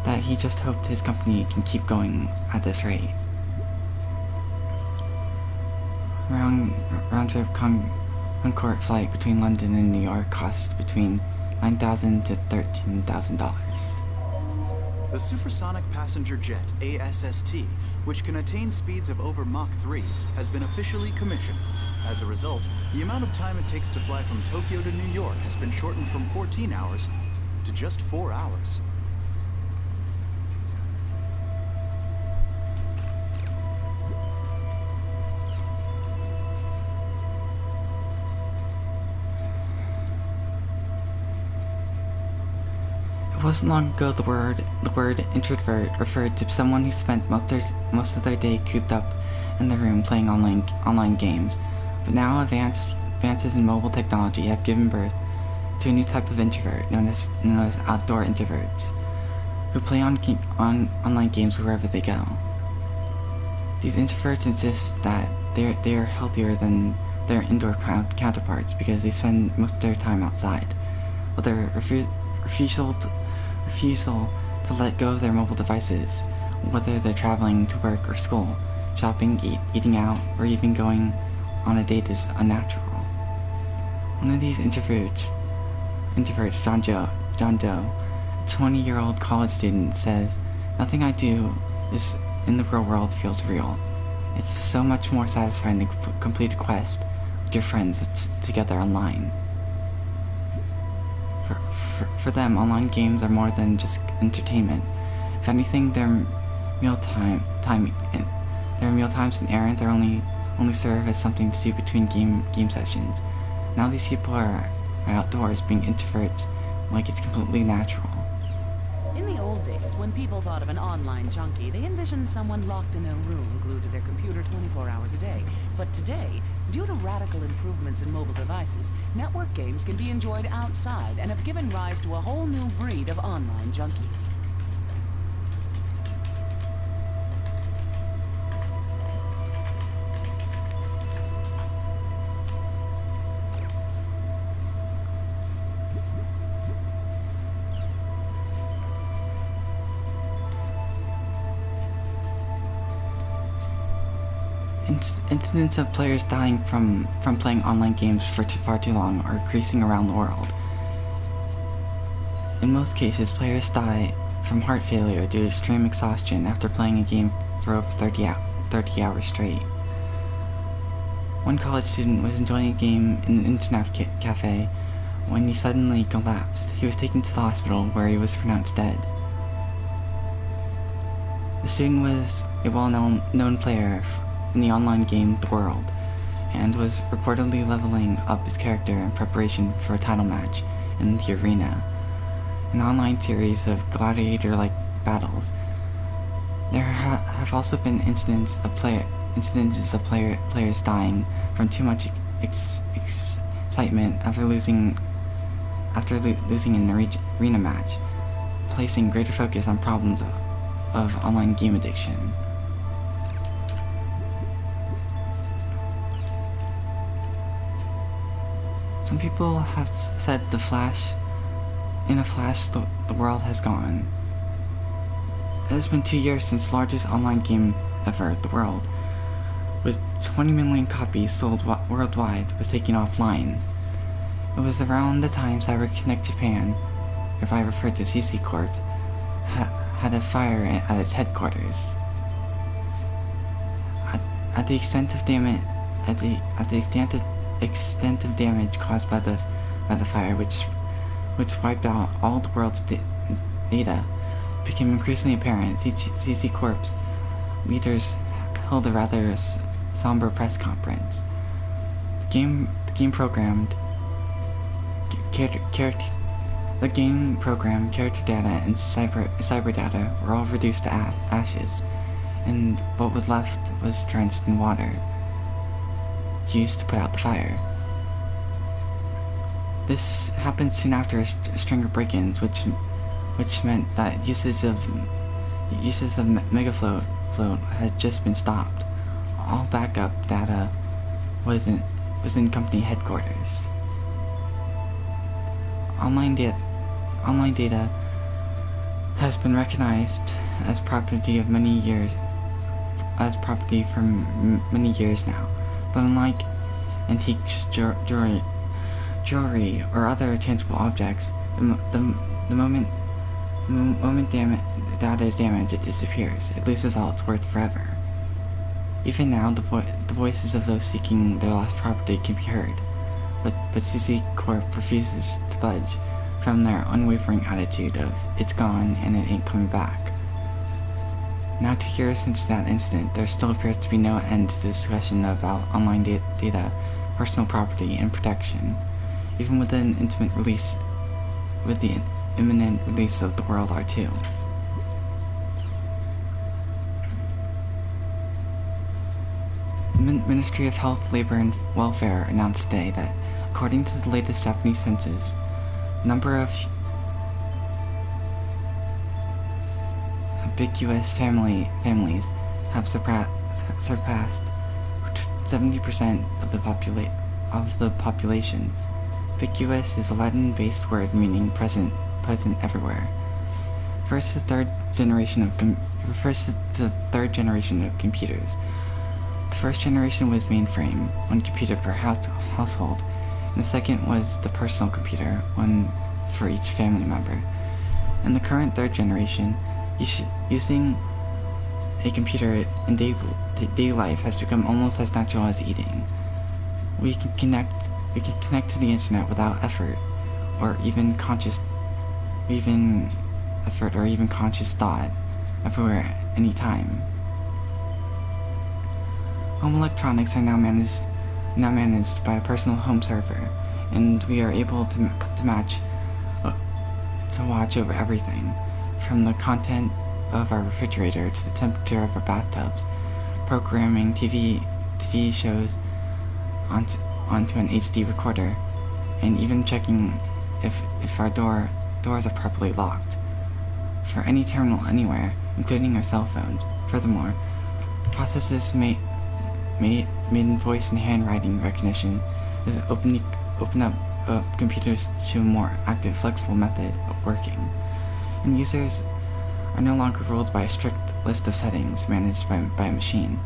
that he just hoped his company can keep going at this rate. Round-trip Concorde flight between London and New York costs between $9,000 to $13,000. The supersonic passenger jet, ASST, which can attain speeds of over Mach 3, has been officially commissioned. As a result, the amount of time it takes to fly from Tokyo to New York has been shortened from 14 hours to just 4 hours. It wasn't long ago the word introvert referred to someone who spent most of their day cooped up in their room playing online games. But now advances in mobile technology have given birth to a new type of introvert known as outdoor introverts, who play online games wherever they go. These introverts insist that they are healthier than their indoor counterparts because they spend most of their time outside. With their refusal to let go of their mobile devices, whether they're traveling to work or school, shopping, eating out, or even going on a date is unnatural. One of these introverts, John Doe, a 20-year-old college student, says, "Nothing I do in the real world feels real. It's so much more satisfying to complete a quest with your friends together online." For them, online games are more than just entertainment. If anything, their meal times and errands are only serve as something to do between game sessions. Now these people are outdoors being introverts like it's completely natural. In the old days, when people thought of an online junkie, they envisioned someone locked in their room, glued to their computer 24 hours a day. But today, due to radical improvements in mobile devices, network games can be enjoyed outside and have given rise to a whole new breed of online junkies. Incidents of players dying from playing online games for far too long are increasing around the world. In most cases, players die from heart failure due to extreme exhaustion after playing a game for over 30 hours straight. One college student was enjoying a game in an internet cafe when he suddenly collapsed. He was taken to the hospital where he was pronounced dead. The student was a well-known player in the online game The World, and was reportedly leveling up his character in preparation for a title match in the arena, an online series of gladiator-like battles. There have also been incidents of players dying from too much excitement after losing an arena match, placing greater focus on problems of online game addiction. Some people have said in a flash, the world has gone. It has been 2 years since the largest online game ever, The World, with 20 million copies sold worldwide, was taken offline. It was around the time CyberConnect Japan, if I refer to CC Corp, had a fire at its headquarters. At the extent of damage caused by the fire, which wiped out all the world's data, became increasingly apparent. CC Corp's leaders held a rather somber press conference. The game program, character data, and cyber data were all reduced to ashes, and what was left was drenched in water, used to put out the fire. This happened soon after a string of break-ins, which meant that uses of Megafloat had just been stopped. All backup data was in company headquarters. Online data has been recognized as property for many years now. But unlike antique jewelry, or other tangible objects, the moment data is damaged, it disappears. It loses all its worth forever. Even now, the voices of those seeking their lost property can be heard, but CC Corp refuses to budge from their unwavering attitude of, it's gone and it ain't coming back. Now 2 years since that incident, there still appears to be no end to the discussion about online data, personal property, and protection, even with the imminent release of The World R2. The Ministry of Health, Labor, and Welfare announced today that, according to the latest Japanese census, the number of ambiguous families have surpassed 70% of the population. Ambiguous is a Latin-based word meaning present everywhere. Refers to the third generation of computers. The first generation was mainframe, one computer per household, and the second was the personal computer, one for each family member. And the current third generation, using a computer in daily life has become almost as natural as eating. We can connect to the internet without effort, or even conscious thought, everywhere, anytime. Home electronics are now managed by a personal home server, and we are able to watch over everything, from the content of our refrigerator to the temperature of our bathtubs, programming TV shows onto an HD recorder, and even checking if our doors are properly locked. For any terminal anywhere, including our cell phones. Furthermore, processes made in voice and handwriting recognition is open up computers to a more active, flexible method of working, and users are no longer ruled by a strict list of settings managed by a machine.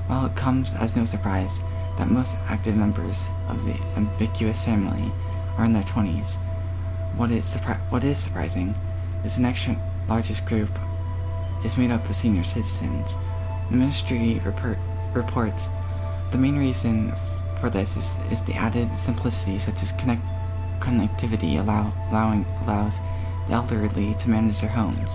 While it comes as no surprise that most active members of the ambiguous family are in their 20s, what is surprising is the next largest group is made up of senior citizens. The ministry reports the main reason for this is the added simplicity, such as connectivity allows the elderly to manage their homes.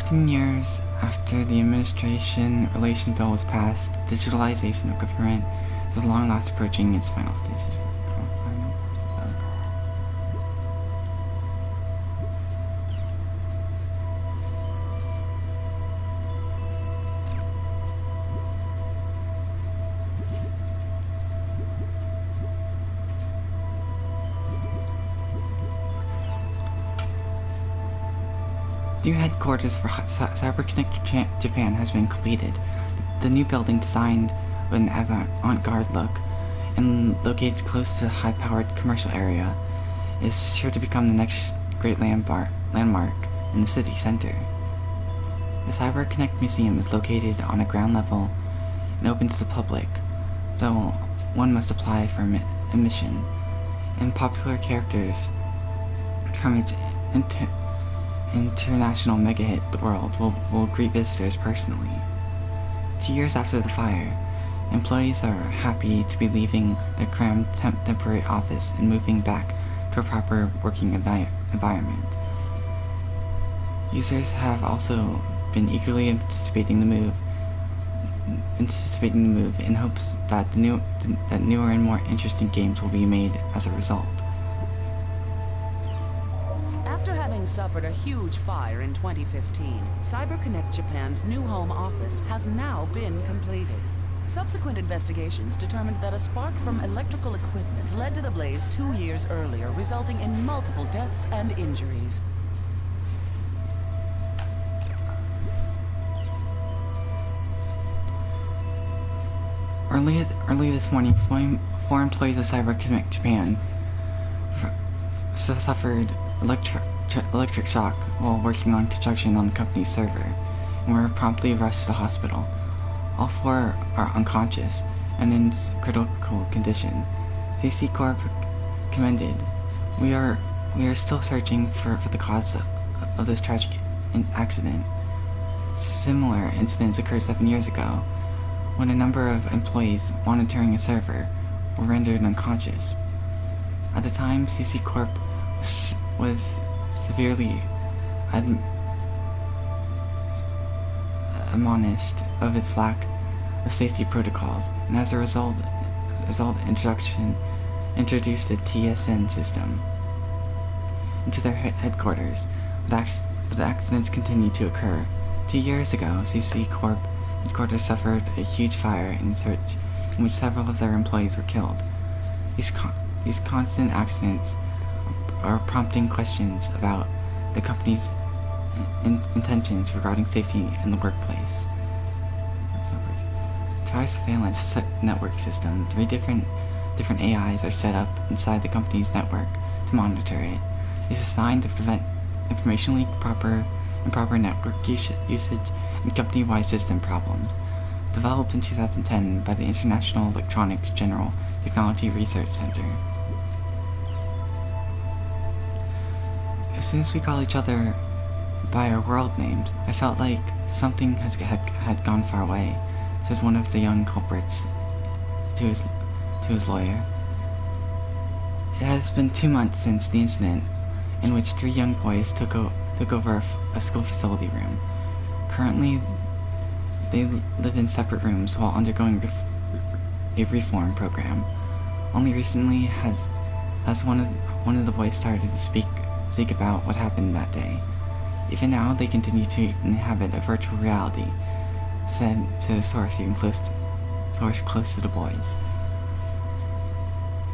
Years after the Administration Relation Bill was passed, digitalization of government is long last approaching its final stages. New headquarters for CyberConnect Japan has been completed. The new building, designed with an avant-garde look and located close to a high-powered commercial area, is sure to become the next great landmark in the city center. The CyberConnect Museum is located on a ground level and open to the public, though one must apply for admission, and popular characters from its international mega hit The World will greet visitors personally. 2 years after the fire, employees are happy to be leaving their cramped temporary office and moving back to a proper working environment. Users have also been eagerly anticipating the move in hopes that newer and more interesting games will be made as a result. Suffered a huge fire in 2015, CyberConnect Japan's new home office has now been completed. Subsequent investigations determined that a spark from electrical equipment led to the blaze 2 years earlier, resulting in multiple deaths and injuries. Early this morning, four employees of Cyber Japan suffered electric shock while working on construction on the company's server, and were promptly rushed to the hospital. All four are unconscious and in critical condition. CC Corp commended. We are still searching for the cause of this tragic accident. Similar incidents occurred 7 years ago, when a number of employees monitoring a server were rendered unconscious. At the time, CC Corp was severely admonished of its lack of safety protocols, and as a result introduced a TSN system into their headquarters, but accidents continued to occur. 2 years ago, CC Corp headquarters suffered a huge fire in which several of their employees were killed. These constant accidents are prompting questions about the company's intentions regarding safety in the workplace. Try surveillance network system. 3 different AIs are set up inside the company's network to monitor it. It's designed to prevent information leak, improper network usage, and company-wide system problems. Developed in 2010 by the International Electronics General Technology Research Center. As soon as we call each other by our world names, I felt like something had gone far away, says one of the young culprits to his lawyer. It has been 2 months since the incident in which 3 young boys took over a school facility room. Currently, they live in separate rooms while undergoing a reform program. Only recently has one of the boys started to speak about what happened that day. Even now, they continue to inhabit a virtual reality, said to a source close to the boys.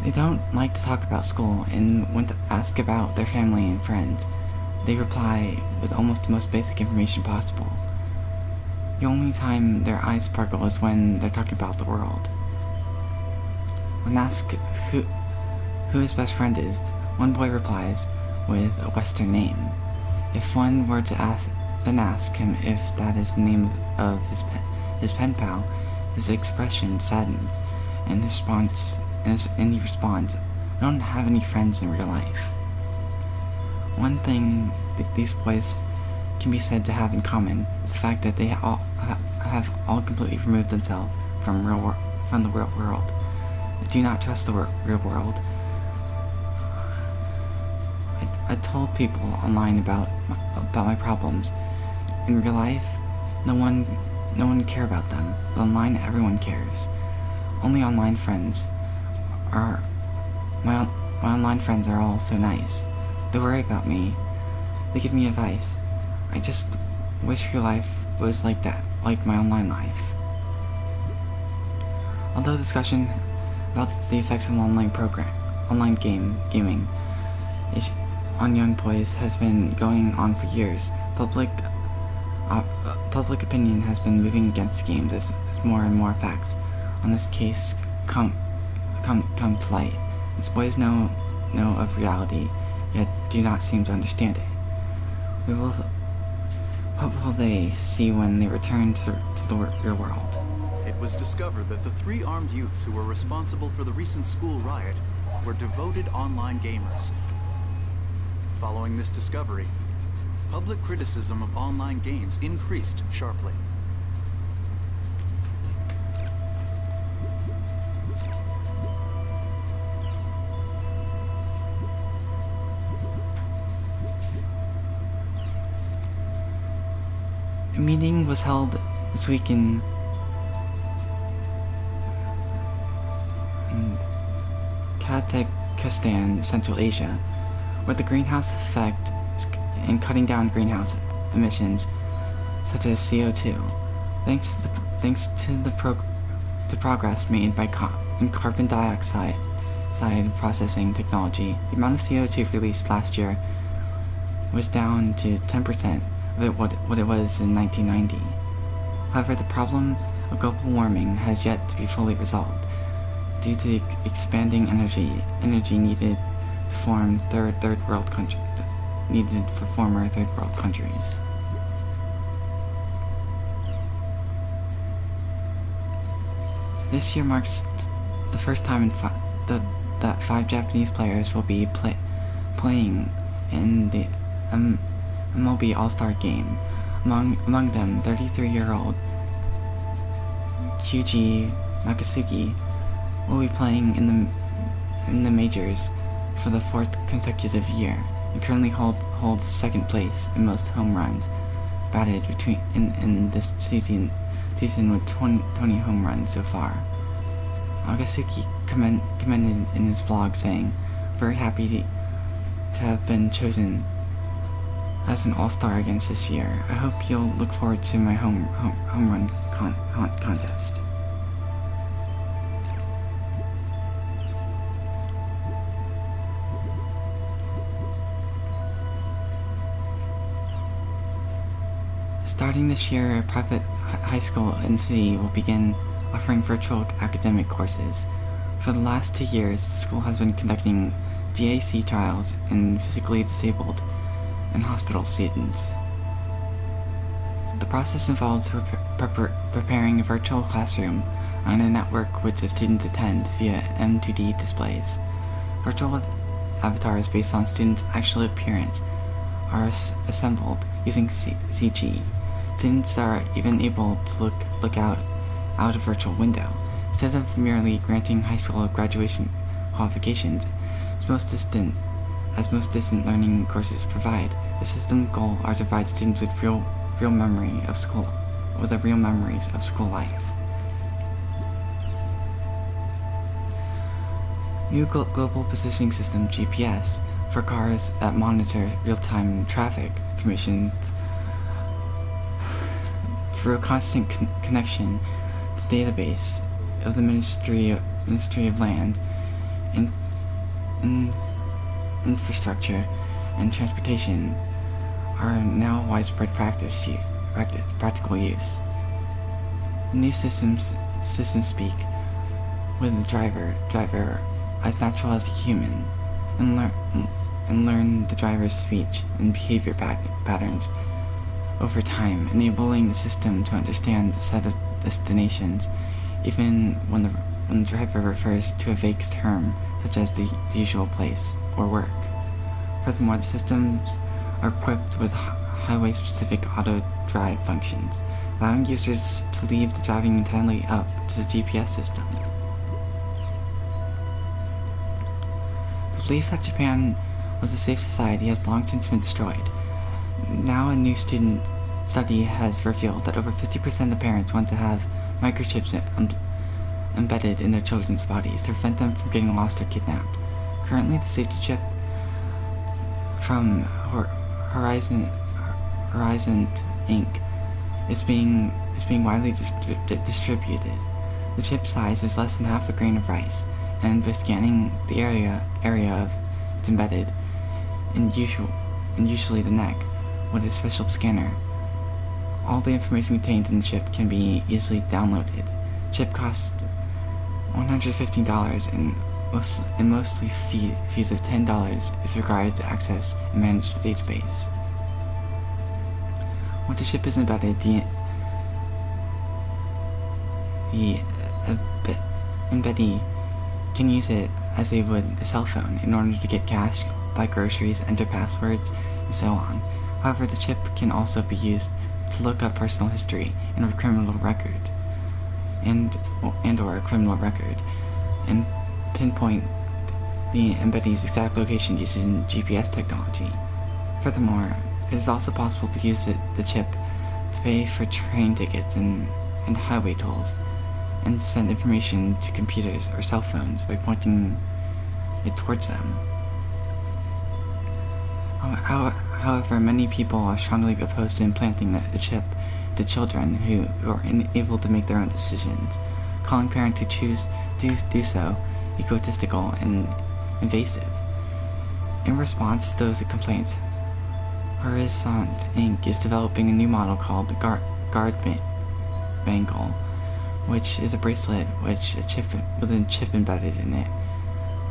They don't like to talk about school, and when asked about their family and friends, they reply with almost the most basic information possible. The only time their eyes sparkle is when they're talking about the world. When asked who his best friend is, one boy replies with a Western name. If one were to ask him if that is the name of his pen pal, his expression saddens, and he responds, "I don't have any friends in real life." One thing these boys can be said to have in common is the fact that they have all completely removed themselves from the real world. They do not trust the real world. I told people online about my problems. In real life, no one care about them, but online everyone cares. Only online friends are my online friends are all so nice. They worry about me. They give me advice. I just wish real life was like that, like my online life. Although discussion about the effects of online gaming on young boys has been going on for years, public opinion has been moving against games as more and more facts on this case come to light. These boys know of reality, yet do not seem to understand it. What will they see when they return to the real world? It was discovered that the 3 armed youths who were responsible for the recent school riot were devoted online gamers. Following this discovery, public criticism of online games increased sharply. A meeting was held this week in Kazakhstan, Central Asia, where the greenhouse effect in cutting down greenhouse emissions, such as CO2, thanks to the progress made by in carbon dioxide processing technology. The amount of CO2 released last year was down to 10% of what it was in 1990. However, the problem of global warming has yet to be fully resolved, due to expanding energy needed to form needed for former third world countries. This year marks the first time that 5 Japanese players will be playing in the MLB All-Star Game. Among them, 33-year-old Kyuji Nakasugi will be playing in the majors for the 4th consecutive year, and currently holds 2nd place in most home runs batted in this season with 20 home runs so far. Nakasugi commented in his blog saying, "Very happy to have been chosen as an all-star against this year. I hope you'll look forward to my home run contest." Starting this year, a private high school in the city will begin offering virtual academic courses. For the last 2 years, the school has been conducting VAC trials in physically disabled and hospital students. The process involves preparing a virtual classroom on a network which the students attend via M2D displays. Virtual avatars based on students' actual appearance are assembled using CG. Students are even able to look out a virtual window, instead of merely granting high school graduation qualifications, as most distant learning courses provide. The system's goal are to provide students with real memories of school life. New global positioning system (GPS) for cars that monitor real-time traffic information through a constant connection to the database of the Ministry of Land, Infrastructure and Transportation are now widespread practical use. The new systems speak with the driver as natural as a human, and learn the driver's speech and behavior patterns over time, enabling the system to understand the set of destinations, even when the driver refers to a vague term, such as the usual place or work. Furthermore, the systems are equipped with highway-specific auto-drive functions, allowing users to leave the driving entirely up to the GPS system. The belief that Japan was a safe society has long since been destroyed. Now a new student study has revealed that over 50% of parents want to have microchips embedded in their children's bodies to prevent them from getting lost or kidnapped. Currently, the safety chip from Horizon Inc. is being widely distributed. The chip size is less than half a grain of rice, and by scanning the area of it's embedded, and usually the neck, with a special scanner, all the information contained in the chip can be easily downloaded. Chip costs $115, and mostly fees of $10 is required to access and manage the database. Once the chip is embedded, the embeddee can use it as they would a cell phone in order to get cash, buy groceries, enter passwords, and so on. However, the chip can also be used to look up personal history and a criminal record, and pinpoint the embeddee's exact location using GPS technology. Furthermore, it is also possible to use the chip to pay for train tickets and highway tolls, and to send information to computers or cell phones by pointing it towards them. However, many people are strongly opposed to implanting the chip to children who are unable to make their own decisions, calling parents who choose to do so egotistical and invasive. In response to those complaints, Horizon Inc. is developing a new model called Guard Bangle, which is a bracelet with a chip embedded in it.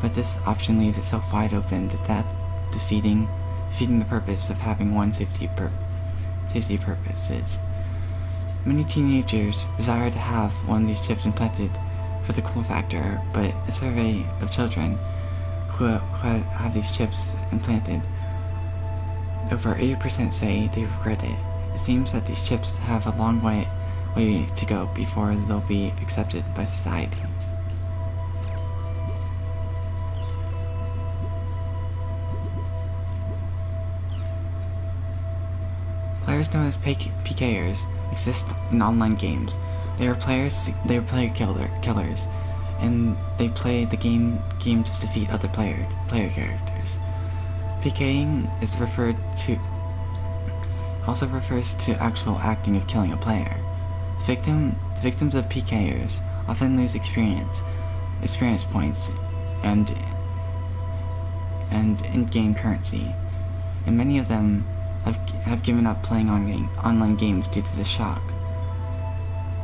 But this option leaves itself wide open to that defeating the purpose of having one safety purposes. Many teenagers desire to have one of these chips implanted for the cool factor, but a survey of children who have these chips implanted, over 80% say they regret it. It seems that these chips have a long way to go before they'll be accepted by society. Players known as PKers exist in online games. They are player killers, and they play the game to defeat other player characters. PKing also refers to actual acting of killing a player. Victims of PKers often lose experience points and in-game currency, and many of them have given up playing online games due to the shock.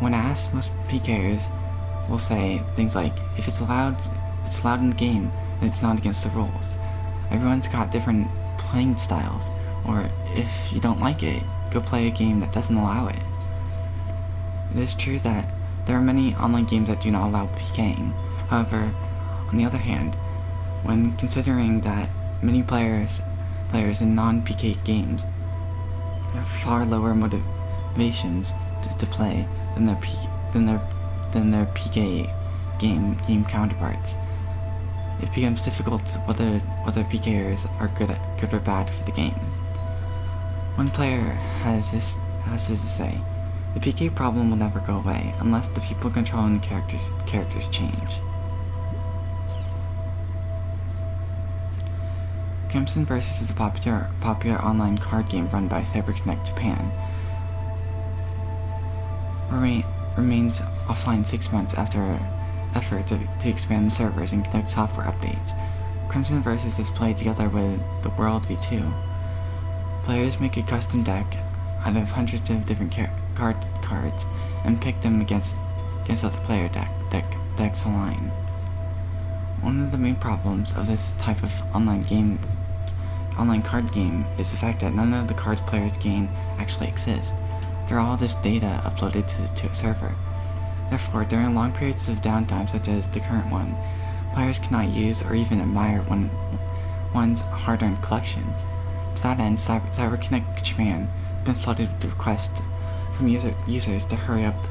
When asked, most PKers will say things like, if it's allowed in the game, then it's not against the rules. Everyone's got different playing styles, or if you don't like it, go play a game that doesn't allow it. It is true that there are many online games that do not allow PKing. However, on the other hand, when considering that many players in non-PK games have far lower motivations to play than their PK game counterparts, it becomes difficult whether PKers are good or bad for the game. One player has this to say: the PK problem will never go away unless the people controlling the characters change. Crimson Versus is a popular online card game run by CyberConnect Japan. Remains offline 6 months after effort to expand the servers and conduct software updates. Crimson Versus is played together with The World v2. Players make a custom deck out of hundreds of different cards and pick them against other player decks online. One of the main problems of this type of online card game is the fact that none of the cards players gain actually exist. They're all just data uploaded to a server. Therefore, during long periods of downtime such as the current one, players cannot use or even admire one's hard-earned collection. To that end, CyberConnect Japan has been flooded with requests from users to hurry up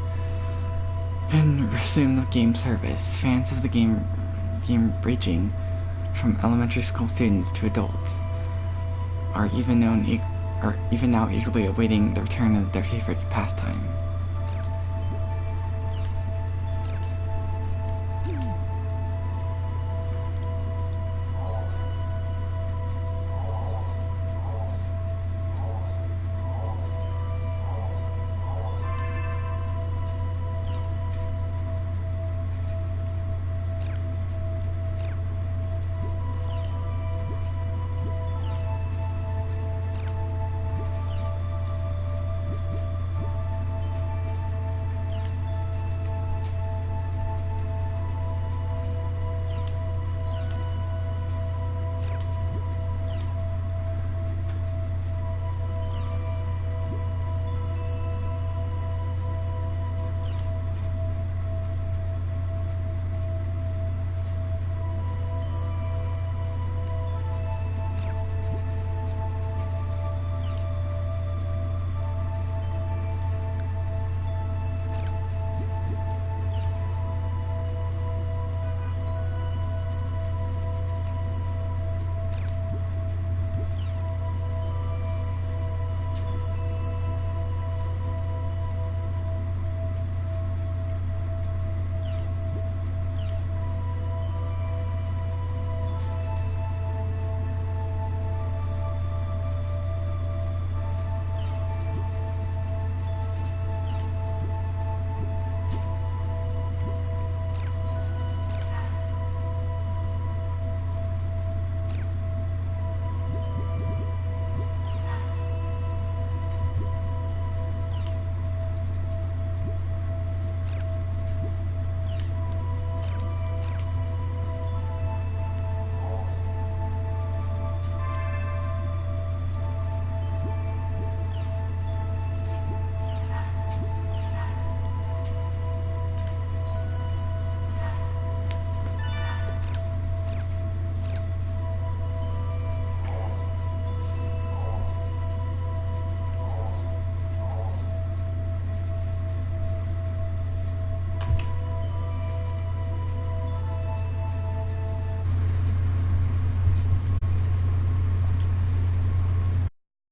and resume the game service. Fans of the game ranging from elementary school students to adults are even now eagerly awaiting the return of their favorite pastime.